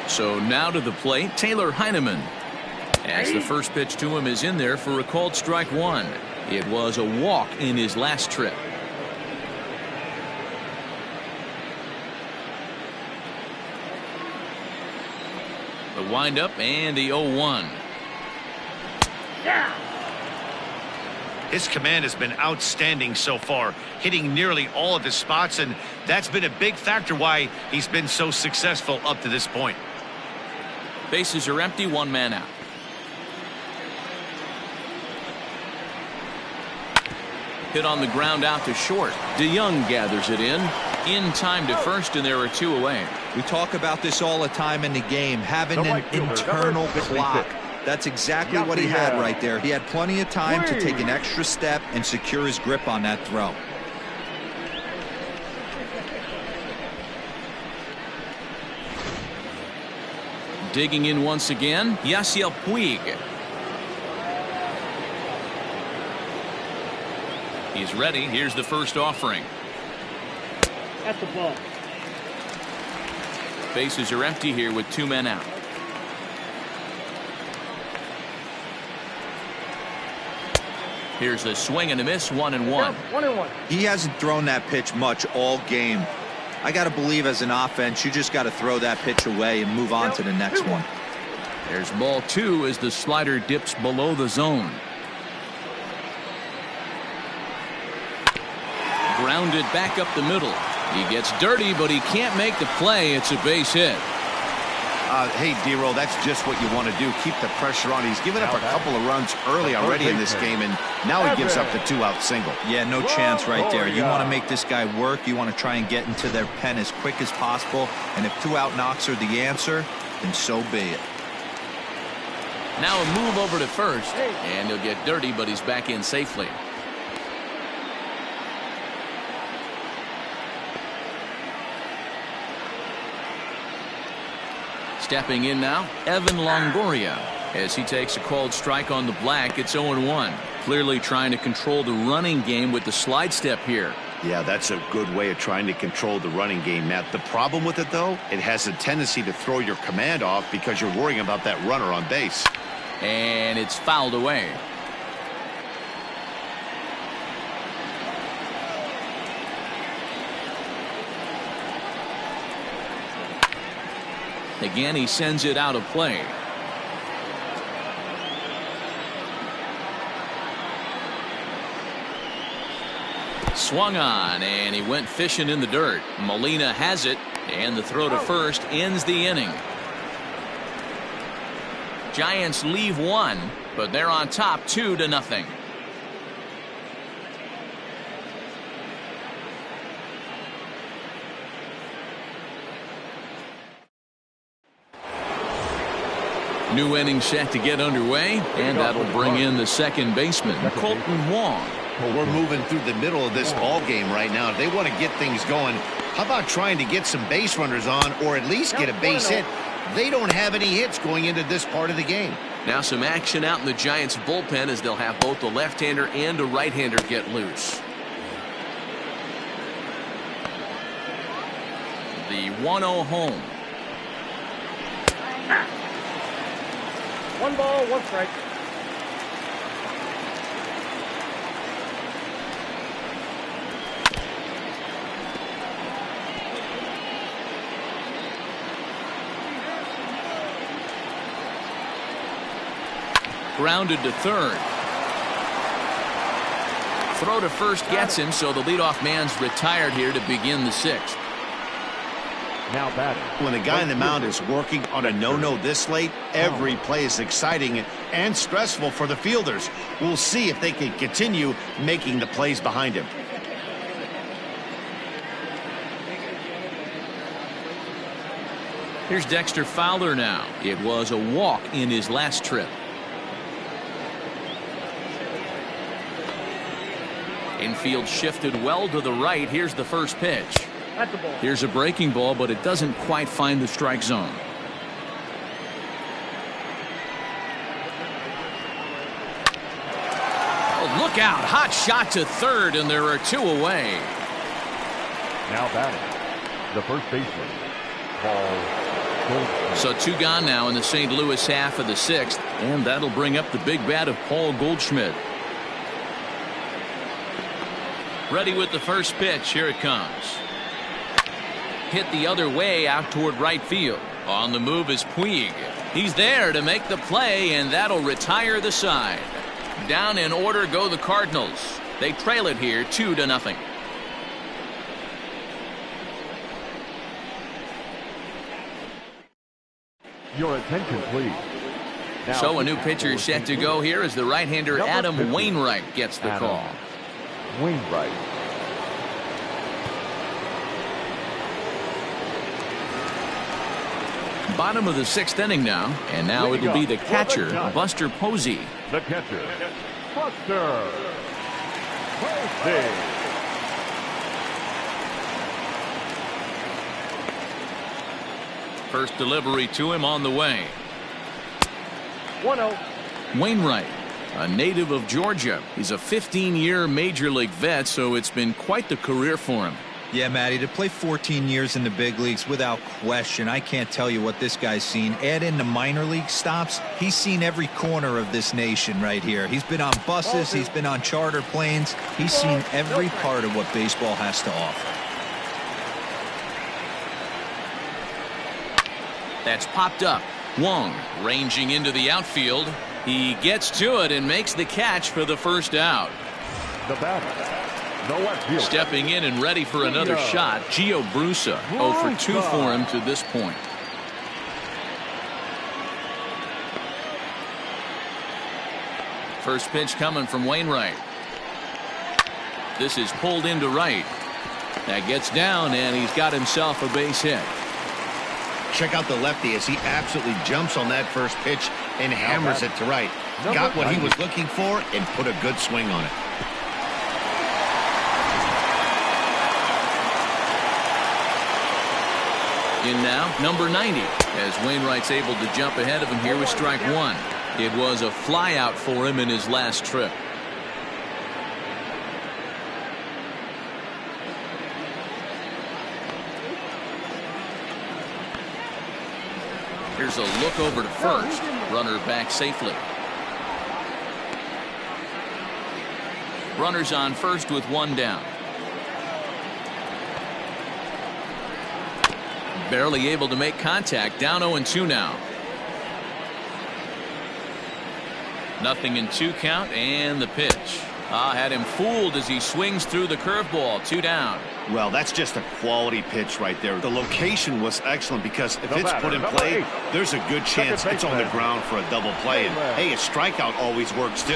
So now to the plate, Taylor Heineman. As the first pitch to him is in there for a called strike 1. It was a walk in his last trip. The windup and the 0-1. His command has been outstanding so far, hitting nearly all of his spots, and that's been a big factor why he's been so successful up to this point. Bases are empty, 1 man out. Hit on the ground out to short. DeYoung gathers it in time to first, and there are 2 away. We talk about this all the time in the game, having an internal clock. That's exactly what he had right there. He had plenty of time to take an extra step and secure his grip on that throw. Digging in once again, Yasiel Puig. He's ready. Here's the first offering. That's the ball. Bases are empty here with 2 men out. Here's a swing and a miss, 1-1. 1-1. He hasn't thrown that pitch much all game. I got to believe as an offense, you just got to throw that pitch away and move on to the next one. There's ball 2 as the slider dips below the zone. Grounded back up the middle. He gets dirty, but he can't make the play. It's a base hit. Hey, D-Roll, that's just what you want to do. Keep the pressure on. He's given up a couple of runs early already in this game, and now he gives up the 2-out single. Yeah, no chance right there. You want to make this guy work. You want to try and get into their pen as quick as possible. And if 2-out knocks are the answer, then so be it. Now a move over to first, and he'll get dirty, but he's back in safely. Stepping in now, Evan Longoria. As he takes a called strike on the black, it's 0-1. Clearly trying to control the running game with the slide step here. Yeah, that's a good way of trying to control the running game, Matt. The problem with it, though, it has a tendency to throw your command off because you're worrying about that runner on base. And it's fouled away. Again, he sends it out of play. Swung on, and he went fishing in the dirt. Molina has it, and the throw to first ends the inning. Giants leave one, but they're on top 2-0. New inning set to get underway, and that'll bring in the second baseman, Colton Wong. We're moving through the middle of this ball game right now. If they want to get things going, how about trying to get some base runners on, or at least get a base hit? They don't have any hits going into this part of the game. Now some action out in the Giants bullpen as they'll have both a left-hander and a right-hander get loose. The 1-0 home. 1 ball, 1 strike. Grounded to third. Throw to first gets him, so the leadoff man's retired here to begin the 6th. Now batting. When a guy in the mound is working on a no-no this late, every play is exciting and stressful for the fielders. We'll see if they can continue making the plays behind him. Here's Dexter Fowler now. It was a walk in his last trip. Infield shifted well to the right. Here's the first pitch. That's the ball. Here's a breaking ball, but it doesn't quite find the strike zone. Oh, look out. Hot shot to third, and there are 2 away. Now batting. The first baseman, Paul Goldschmidt. So 2 gone now in the St. Louis half of the 6th, and that'll bring up the big bat of Paul Goldschmidt. Ready with the first pitch. Here it comes. Hit the other way out toward right field. On the move is Puig. He's there to make the play, and that'll retire the side. Down in order go the Cardinals. They trail it here 2-0. Your attention, please. Now, So a new pitcher set to go here as the right-hander Adam Wainwright gets the call. Wainwright. Bottom of the 6th inning now, and now it'll be the catcher, Buster Posey. The catcher, Buster Posey. First delivery to him on the way. 1-0. Wainwright, a native of Georgia. He's a 15-year major league vet, so it's been quite the career for him. Yeah, Matty, to play 14 years in the big leagues without question, I can't tell you what this guy's seen. Add in the minor league stops, he's seen every corner of this nation right here. He's been on buses, he's been on charter planes, he's seen every part of what baseball has to offer. That's popped up. Wong ranging into the outfield. He gets to it and makes the catch for the first out. The batter, the left fielder. Stepping in and ready for another shot, Gio Brusa. 0 for 2 for him to this point. First pitch coming from Wainwright. This is pulled into right. That gets down, and he's got himself a base hit. Check out the lefty as he absolutely jumps on that first pitch and hammers it to right. Got what he was looking for and put a good swing on it. In now, number 90, as Wainwright's able to jump ahead of him here with strike 1. It was a flyout for him in his last trip. Here's a look over to first. Runner back safely. Runners on first with 1 down. Barely able to make contact. Down 0-2 now. 0-2 count, and the pitch. Had him fooled as he swings through the curveball. 2 down. Well, that's just a quality pitch right there. The location was excellent because if it's put in play, there's a good chance it's on the ground for a double play. And hey, a strikeout always works too.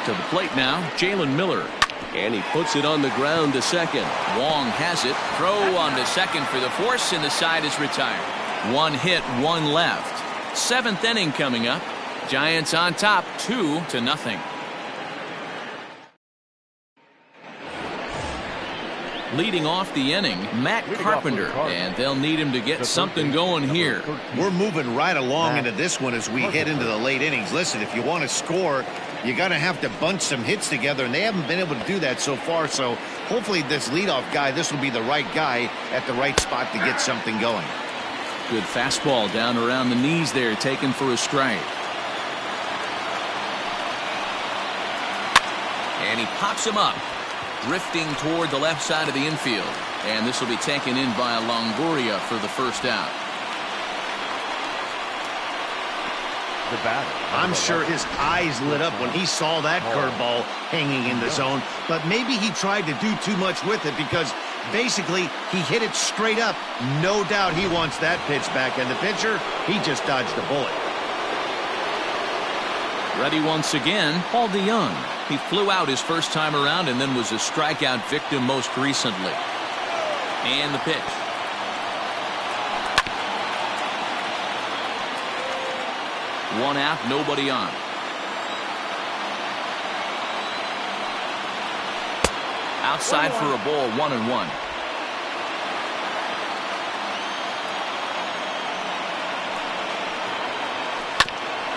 To the plate now, Jalen Miller. And he puts it on the ground to second. Wong has it. Throw on to second for the force, and the side is retired. 1 hit, 1 left. 7th inning coming up. Giants on top, 2-0. Leading off the inning, Matt Carpenter, and they'll need him to get something going here. We're moving right along into this one as we head into the late innings. Listen, if you want to score, you're going to have to bunch some hits together, and they haven't been able to do that so far. So hopefully this leadoff guy, this will be the right guy at the right spot to get something going. Good fastball down around the knees there, taken for a strike. And he pops him up, drifting toward the left side of the infield. And this will be taken in by Longoria for the first out. I'm sure his eyes lit up when he saw that curveball hanging in the zone, but maybe he tried to do too much with it because basically he hit it straight up. No doubt he wants that pitch back, and the pitcher, he just dodged a bullet. Ready once again, Paul DeYoung. He flew out his first time around and then was a strikeout victim most recently. And the pitch. One out, nobody on. Outside for a ball, 1-1.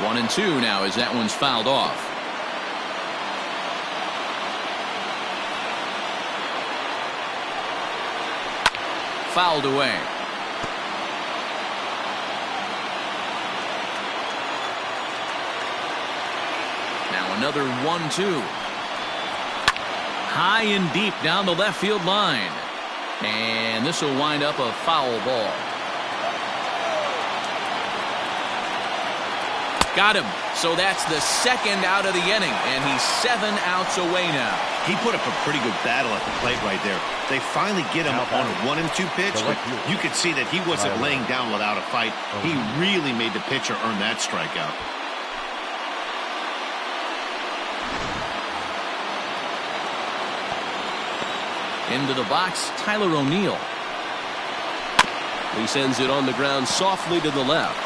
One and two now as that one's fouled off. Fouled away. Now another 1-2. High and deep down the left field line. And this will wind up a foul ball. Got him. So that's the second out of the inning, and he's 7 outs away now. He put up a pretty good battle at the plate right there. They finally get him on a 1-2 pitch, but you could see that he wasn't laying down without a fight. He really made the pitcher earn that strikeout. Into the box, Tyler O'Neill. He sends it on the ground softly to the left.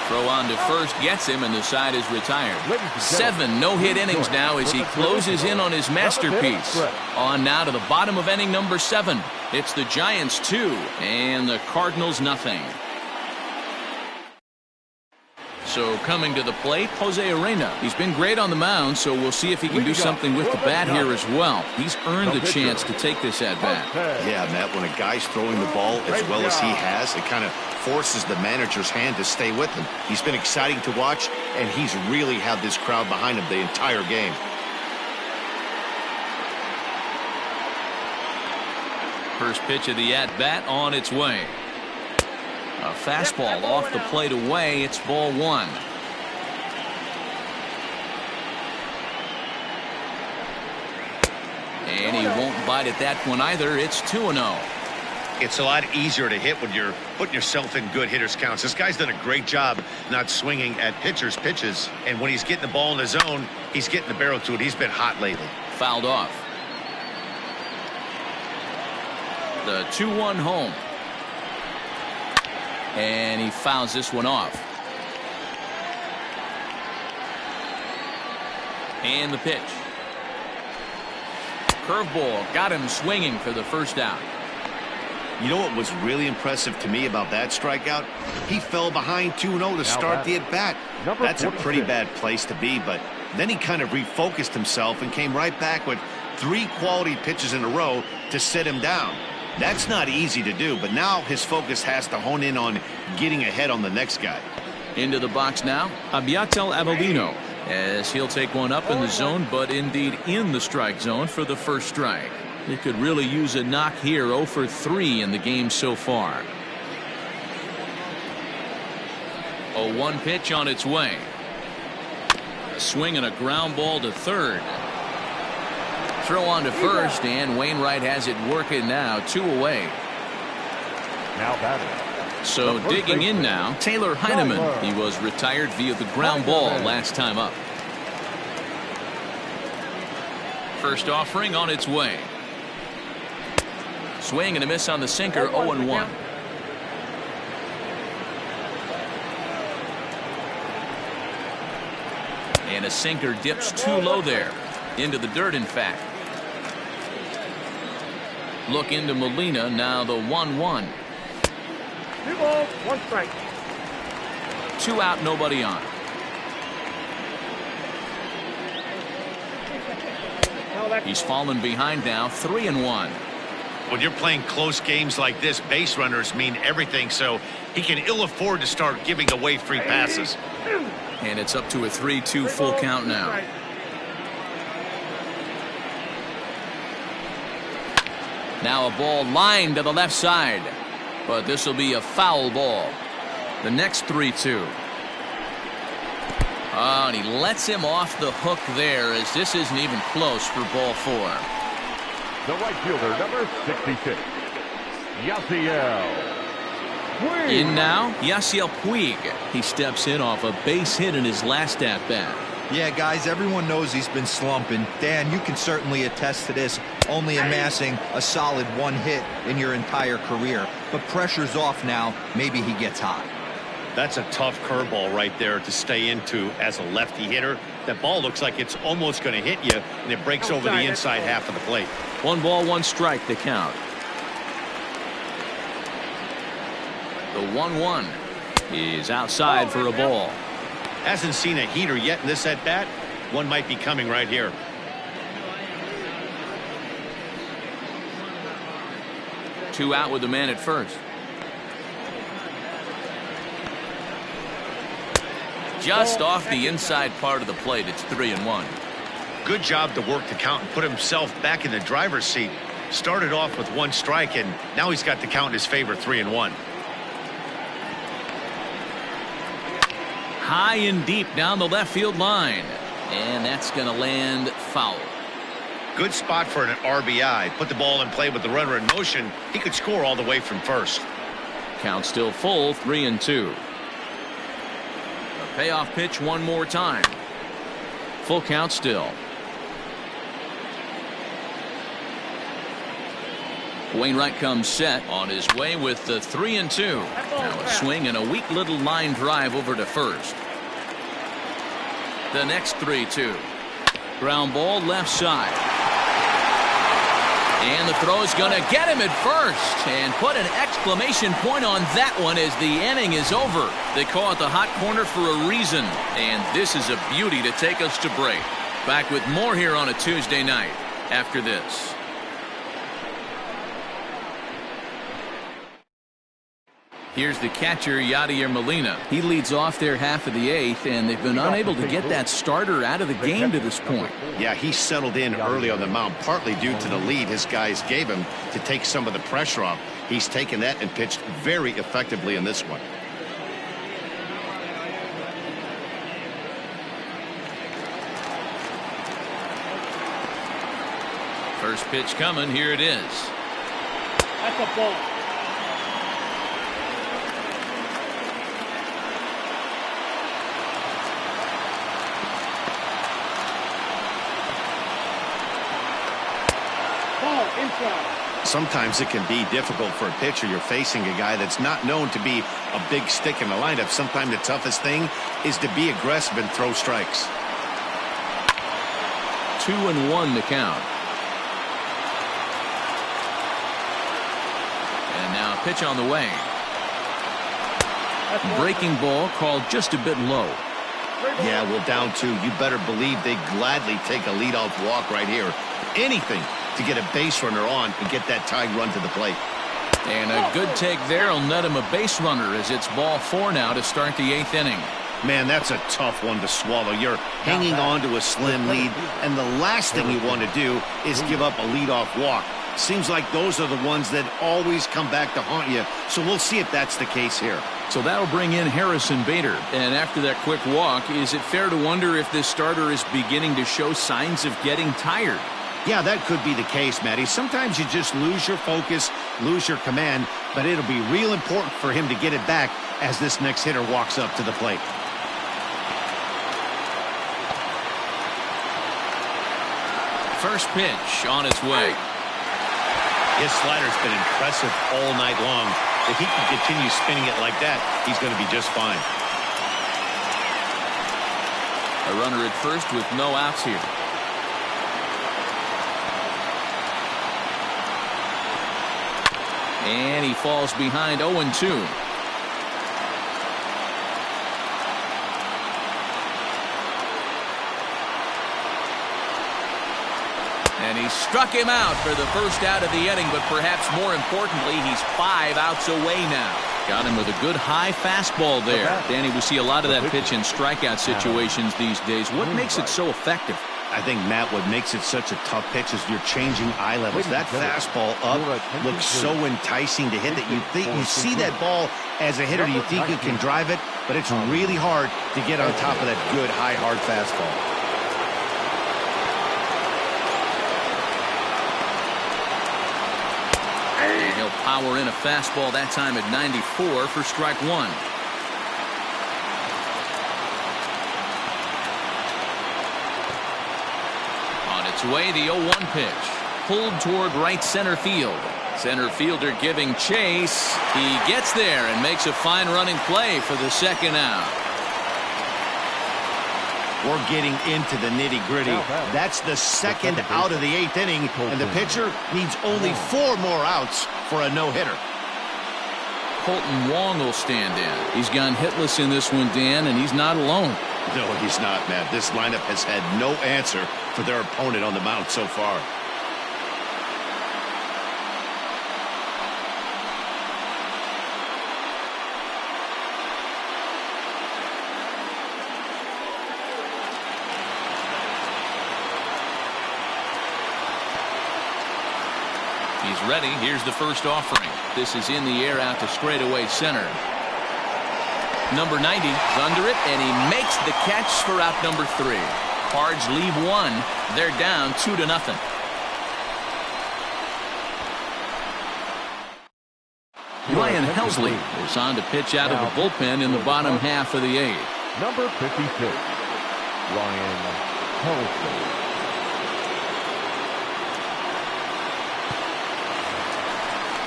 Throw on to first gets him, and the side is retired. 7 no-hit innings now as he closes in on his masterpiece. On now to the bottom of inning number 7. It's the Giants 2 and the Cardinals nothing. So coming to the plate, Jose Arena. He's been great on the mound, so we'll see if he can do something with the bat here as well. He's earned the chance to take this at bat. Yeah, Matt, when a guy's throwing the ball as well as he has, it kind of forces the manager's hand to stay with him. He's been exciting to watch, and he's really had this crowd behind him the entire game. First pitch of the at-bat on its way. A fastball off the plate away. It's ball 1. And he won't bite at that one either. It's 2-0. It's a lot easier to hit when you're putting yourself in good hitters counts. This guy's done a great job not swinging at pitchers' pitches. And when he's getting the ball in the zone, he's getting the barrel to it. He's been hot lately. Fouled off. The 2-1 home. And he fouls this one off. And the pitch. Curveball got him swinging for the first out. You know what was really impressive to me about that strikeout? He fell behind 2-0 to start the at-bat. That's a pretty bad place to be, but then he kind of refocused himself and came right back with 3 quality pitches in a row to sit him down. That's not easy to do, but now his focus has to hone in on getting ahead on the next guy. Into the box now, Abiatel Avelino. as he'll take one up in the zone, but indeed in the strike zone for the first strike. He could really use a knock here. 0 for 3 in the game so far. 0-1 pitch on its way. A swing and a ground ball to third. Throw on to first, and Wainwright has it working now. 2 away. Now batting. So digging in now, Taylor Heineman. He was retired via the ground ball last time up. First offering on its way. Swing and a miss on the sinker. 0-1. And a sinker dips too low there. Into the dirt, in fact. Look into Molina. Now the 1-1. 2 balls, 1 strike. 2 out, nobody on. He's fallen behind now. 3-1. When you're playing close games like this, base runners mean everything, so he can ill afford to start giving away free passes. And it's up to a 3-2 full count now. Now a ball lined to the left side, but this will be a foul ball. The next 3-2. Oh, and he lets him off the hook there, as this isn't even close for ball 4. The right fielder, number 66, Yasiel Puig. In now, Yasiel Puig. He steps in off a base hit in his last at-bat. Yeah, guys, everyone knows he's been slumping. Dan, you can certainly attest to this, only amassing a solid 1 hit in your entire career. But pressure's off now. Maybe he gets hot. That's a tough curveball right there to stay into as a lefty hitter. That ball looks like it's almost going to hit you, and it breaks over the inside half of the plate. 1 ball, 1 strike, the count. The 1-1 is outside for a ball. Hasn't seen a heater yet in this at-bat. One might be coming right here. Two out with the man at first. Just off the inside part of the plate. It's 3-1. Good job to work the count and put himself back in the driver's seat. Started off with 1 strike, and now he's got the count in his favor. 3-1. High and deep down the left field line, and that's going to land foul. Good spot for an RBI. Put the ball in play with the runner in motion. He could score all the way from first. Count still full. 3-2. A payoff pitch one more time. Full count still. Wainwright comes set on his way with the 3-2. Now a swing and a weak little line drive over to first. The next 3-2. Ground ball left side. And the throw is going to get him at first. And put an exclamation point on that one as the inning is over. They call it the hot corner for a reason. And this is a beauty to take us to break. Back with more here on a Tuesday night after this. Here's the catcher, Yadier Molina. He leads off their half of the 8th, and they've been unable to get that starter out of the game to this point. Yeah, he settled in early on the mound, partly due to the lead his guys gave him to take some of the pressure off. He's taken that and pitched very effectively in this one. First pitch coming. Here it is. That's a ball. Sometimes it can be difficult for a pitcher. You're facing a guy that's not known to be a big stick in the lineup. Sometimes the toughest thing is to be aggressive and throw strikes. 2-1 to count. And now a pitch on the way. Breaking ball called just a bit low. Yeah, well, down 2. You better believe they gladly take a leadoff walk right here. Anything to get a base runner on and get that tying run to the plate. And a good take there will net him a base runner as it's ball 4 now to start the 8th inning. Man, that's a tough one to swallow. You're hanging on to a slim lead, and the last thing you want to do is give up a leadoff walk. Seems like those are the ones that always come back to haunt you, so we'll see if that's the case here. So that'll bring in Harrison Bader. And after that quick walk, is it fair to wonder if this starter is beginning to show signs of getting tired? Yeah, that could be the case, Matty. Sometimes you just lose your focus, lose your command, but it'll be real important for him to get it back as this next hitter walks up to the plate. First pitch on its way. His slider's been impressive all night long. If he can continue spinning it like that, he's going to be just fine. A runner at first with no outs here. And he falls behind 0-2. And he struck him out for the first out of the inning, but perhaps more importantly, he's 5 outs away now. Got him with a good high fastball there. Danny, we see a lot of that pitch in strikeout situations these days. What makes it so effective? I think, Matt, what makes it such a tough pitch is you're changing eye levels. That fastball up looks so enticing to hit that you see that ball as a hitter, you think you can drive it, but it's really hard to get on top of that good, high, hard fastball. And he'll power in a fastball that time at 94 for strike one. On its way, the 0-1 pitch. Pulled toward right center field. Center fielder giving chase. He gets there and makes a fine running play for the second out. We're getting into the nitty-gritty. That's the second out of the 8th inning, and the pitcher needs only 4 more outs for a no-hitter. Colton Wong will stand in. He's gone hitless in this one, Dan, and he's not alone. No, he's not, Matt. This lineup has had no answer for their opponent on the mound so far. He's ready. Here's the first offering. This is in the air out to straightaway center. Number 90 is under it, and he makes the catch for out number 3. Cards leave 1. They're down 2-0. Ryan Helsley is on to pitch out of the bullpen in the bottom half of the 8th. Number 56, Ryan Helsley.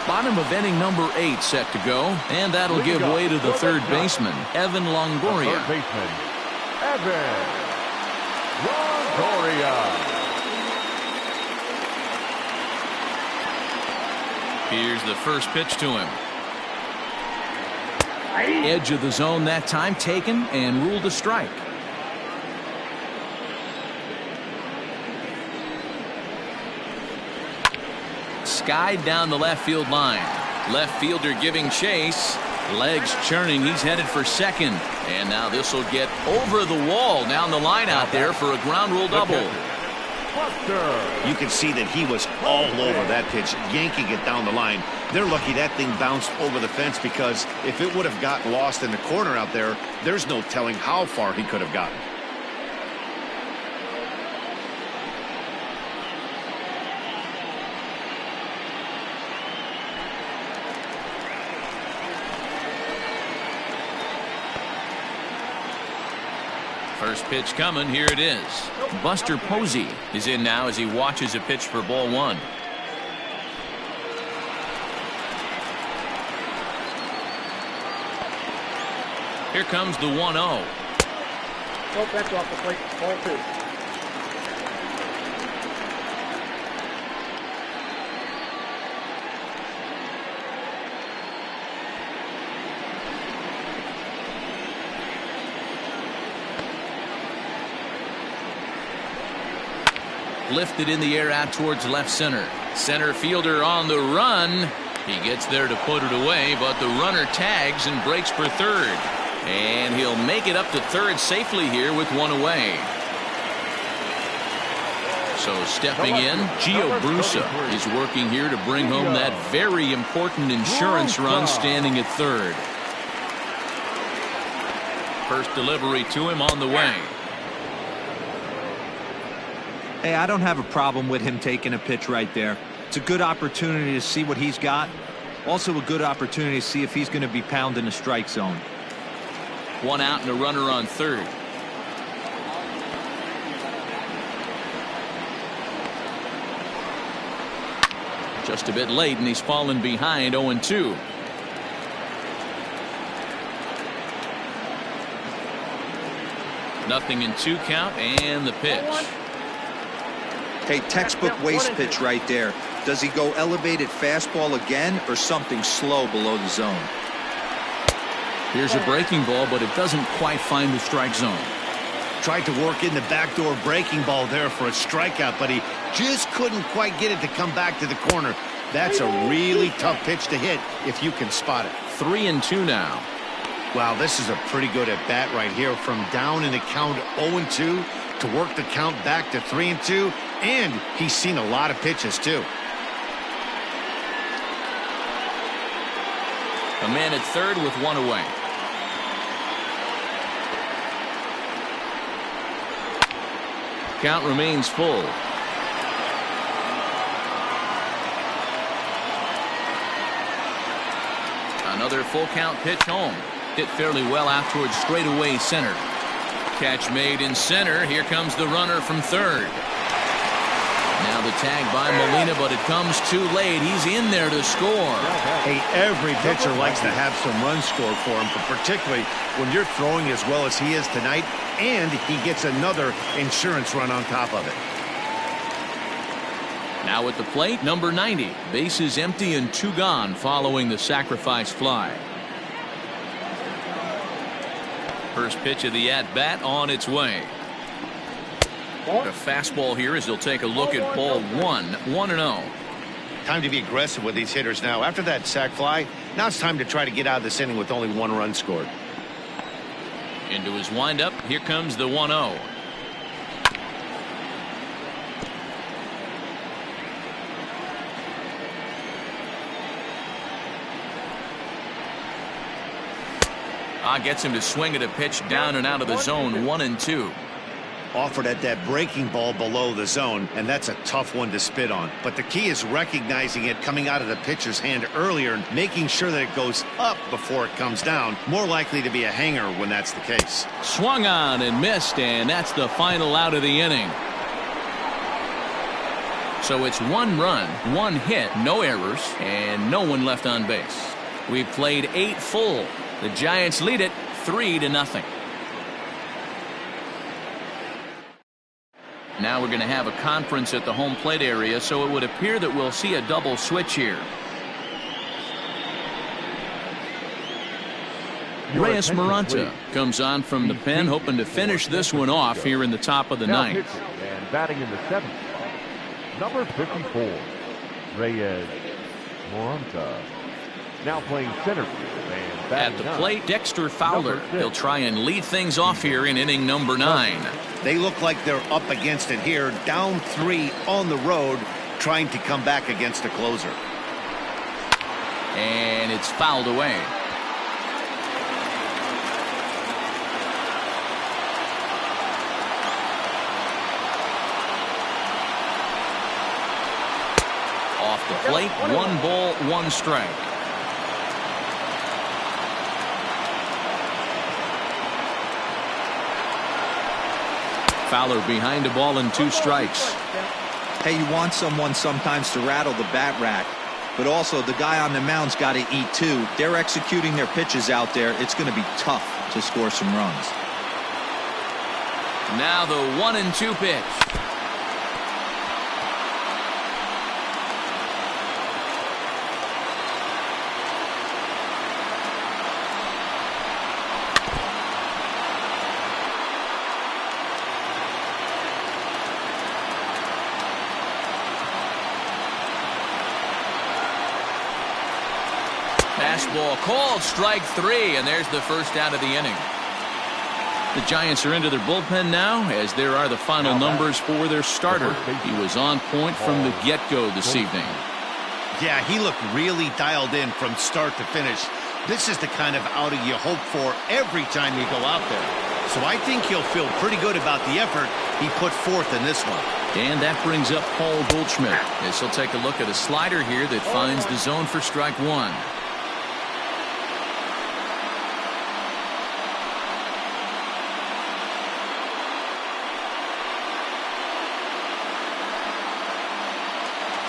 Bottom of inning number 8 set to go, and that'll give way to the third baseman, Evan Longoria. Third baseman, Evan Longoria. Here's the first pitch to him. Edge of the zone that time taken and ruled a strike. Skied down the left field line. Left fielder giving chase. Legs churning. He's headed for second. And now this will get over the wall down the line out there for a ground rule double. You can see that he was all over that pitch, yanking it down the line. They're lucky that thing bounced over the fence, because if it would have gotten lost in the corner out there, there's no telling how far he could have gotten. First pitch coming. Here it is. Buster Posey is in now as he watches a pitch for ball 1. Here comes the 1-0. Oh, that's off the plate. Ball 2. Lifted in the air out towards left center. Center fielder on the run. He gets there to put it away, but the runner tags and breaks for third. And he'll make it up to third safely here with one away. So stepping in, Gio Brusa is working here to bring home that very important insurance run, standing at third. First delivery to him on the way. Hey, I don't have a problem with him taking a pitch right there. It's a good opportunity to see what he's got. Also a good opportunity to see if he's going to be pounding the strike zone. One out and a runner on third. Just a bit late, and he's fallen behind 0-2. Nothing in 2 count, and the pitch. Hey, textbook waste pitch right there. Does he go elevated fastball again or something slow below the zone? Here's a breaking ball, but it doesn't quite find the strike zone. Tried to work in the backdoor breaking ball there for a strikeout, but he just couldn't quite get it to come back to the corner. That's a really tough pitch to hit if you can spot it. 3-2 now. Wow, this is a pretty good at bat right here. From down in the count 0-2 to work the count back to 3-2, and he's seen a lot of pitches too. A man at third with one away. Count remains full. Another full count pitch home. Hit fairly well out towards straightaway center. Catch made in center. Here comes the runner from third. Now the tag by Molina, but it comes too late. He's in there to score. Hey, every pitcher likes to have some runs scored for him, but particularly when you're throwing as well as he is tonight, and he gets another insurance run on top of it. Now at the plate, number 90. Bases empty and 2 gone following the sacrifice fly. First pitch of the at-bat on its way. A fastball here as he'll take a look at ball 1, 1-0. Time to be aggressive with these hitters now. After that sac fly, now it's time to try to get out of this inning with only 1 run scored. Into his windup, here comes the 1-0. Gets him to swing at a pitch down and out of the zone, 1-2. Offered at that breaking ball below the zone, and that's a tough one to spit on. But the key is recognizing it coming out of the pitcher's hand earlier and making sure that it goes up before it comes down. More likely to be a hanger when that's the case. Swung on and missed, and that's the final out of the inning. So it's 1 run, 1 hit, no errors, and no one left on base. We've played 8 full. The Giants lead it 3-0. Now we're going to have a conference at the home plate area, so it would appear that we'll see a double switch here. Reyes Maranta comes on from the pen, hoping to finish this one off here in the top of the ninth. And batting in the 7th spot, number 54, Reyes Maranta. Now playing center field and at the plate, Dexter Fowler. He'll try and lead things off here in inning number 9. They look like they're up against it here, down 3 on the road, trying to come back against a closer. And it's fouled away. Off the plate, 1 ball, 1 strike. Fowler behind a ball and 2 strikes. Hey, you want someone sometimes to rattle the bat rack, but also the guy on the mound's got to eat too. They're executing their pitches out there. It's going to be tough to score some runs. Now the 1-2 pitch. Fastball called strike 3, and there's the first out of the inning. The Giants are into their bullpen now, as there are the final numbers for their starter. He was on point from the get-go this evening. Yeah, he looked really dialed in from start to finish. This is the kind of outing you hope for every time you go out there. So I think he'll feel pretty good about the effort he put forth in this one. And that brings up Paul Goldschmidt, as he'll take a look at a slider here that finds the zone for strike 1.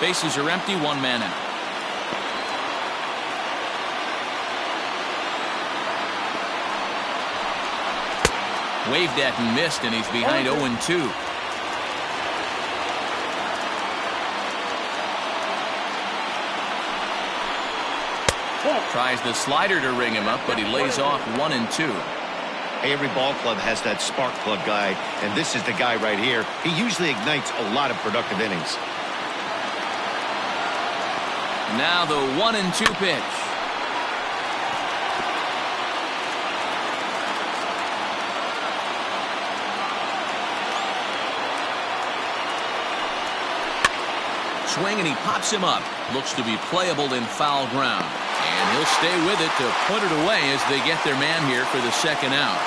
Bases are empty, 1 man out. Waved at and missed, and he's behind 0-2. Tries the slider to ring him up, but he lays off 1-2. Every ball club has that spark plug guy, and this is the guy right here. He usually ignites a lot of productive innings. Now the 1-2 pitch. Swing, and he pops him up. Looks to be playable in foul ground. And he'll stay with it to put it away as they get their man here for the second out.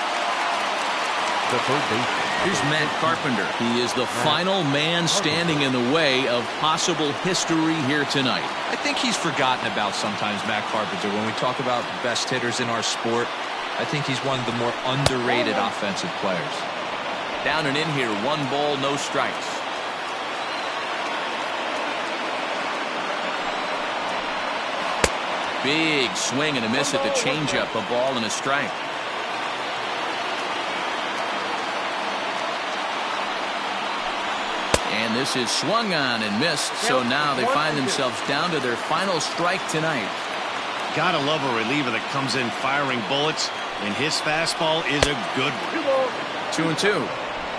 The third baseman. Here's Matt Carpenter. He is the final man standing in the way of possible history here tonight. I think he's forgotten about sometimes, Matt Carpenter. When we talk about best hitters in our sport, I think he's one of the more underrated offensive players. Down and in here, 1 ball, no strikes. Big swing and a miss at the changeup, a ball and a strike. And this is swung on and missed, so now they find themselves down to their final strike tonight. Gotta love a reliever that comes in firing bullets, and his fastball is a good one. 2-2.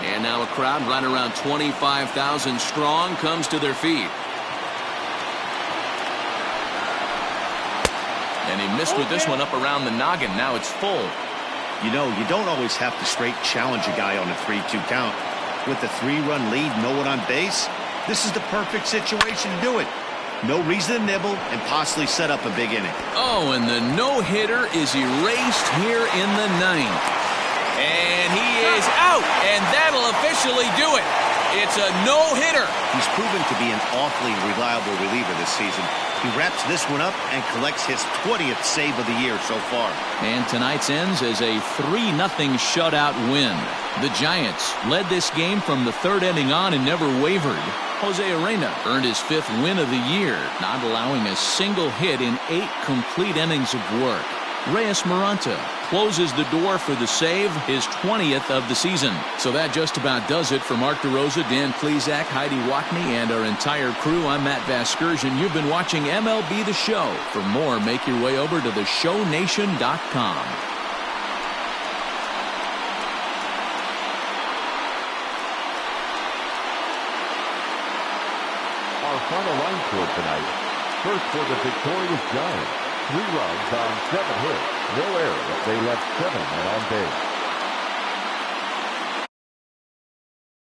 And now a crowd right around 25,000 strong comes to their feet. And he missed with this one up around the noggin. Now it's full. You know, you don't always have to straight challenge a guy on a 3-2 count. With the 3-run lead, no one on base, this is the perfect situation to do it. No reason to nibble and possibly set up a big inning. Oh, and the no-hitter is erased here in the 9th. And he is out, and that'll officially do it. It's a no-hitter. He's proven to be an awfully reliable reliever this season. He wraps this one up and collects his 20th save of the year so far. And tonight's ends as a 3-0 shutout win. The Giants led this game from the 3rd inning on and never wavered. Jose Arena earned his 5th win of the year, not allowing a single hit in 8 complete innings of work. Reyes Maranta closes the door for the save, his 20th of the season. So that just about does it for Mark DeRosa, Dan Plesac, Heidi Watney, and our entire crew. I'm Matt Vasgersian. You've been watching MLB The Show. For more, make your way over to theshownation.com. Our final line score tonight. First for the victorious Giants. 3 runs on 7 hits. No errors. They left 7 men on base.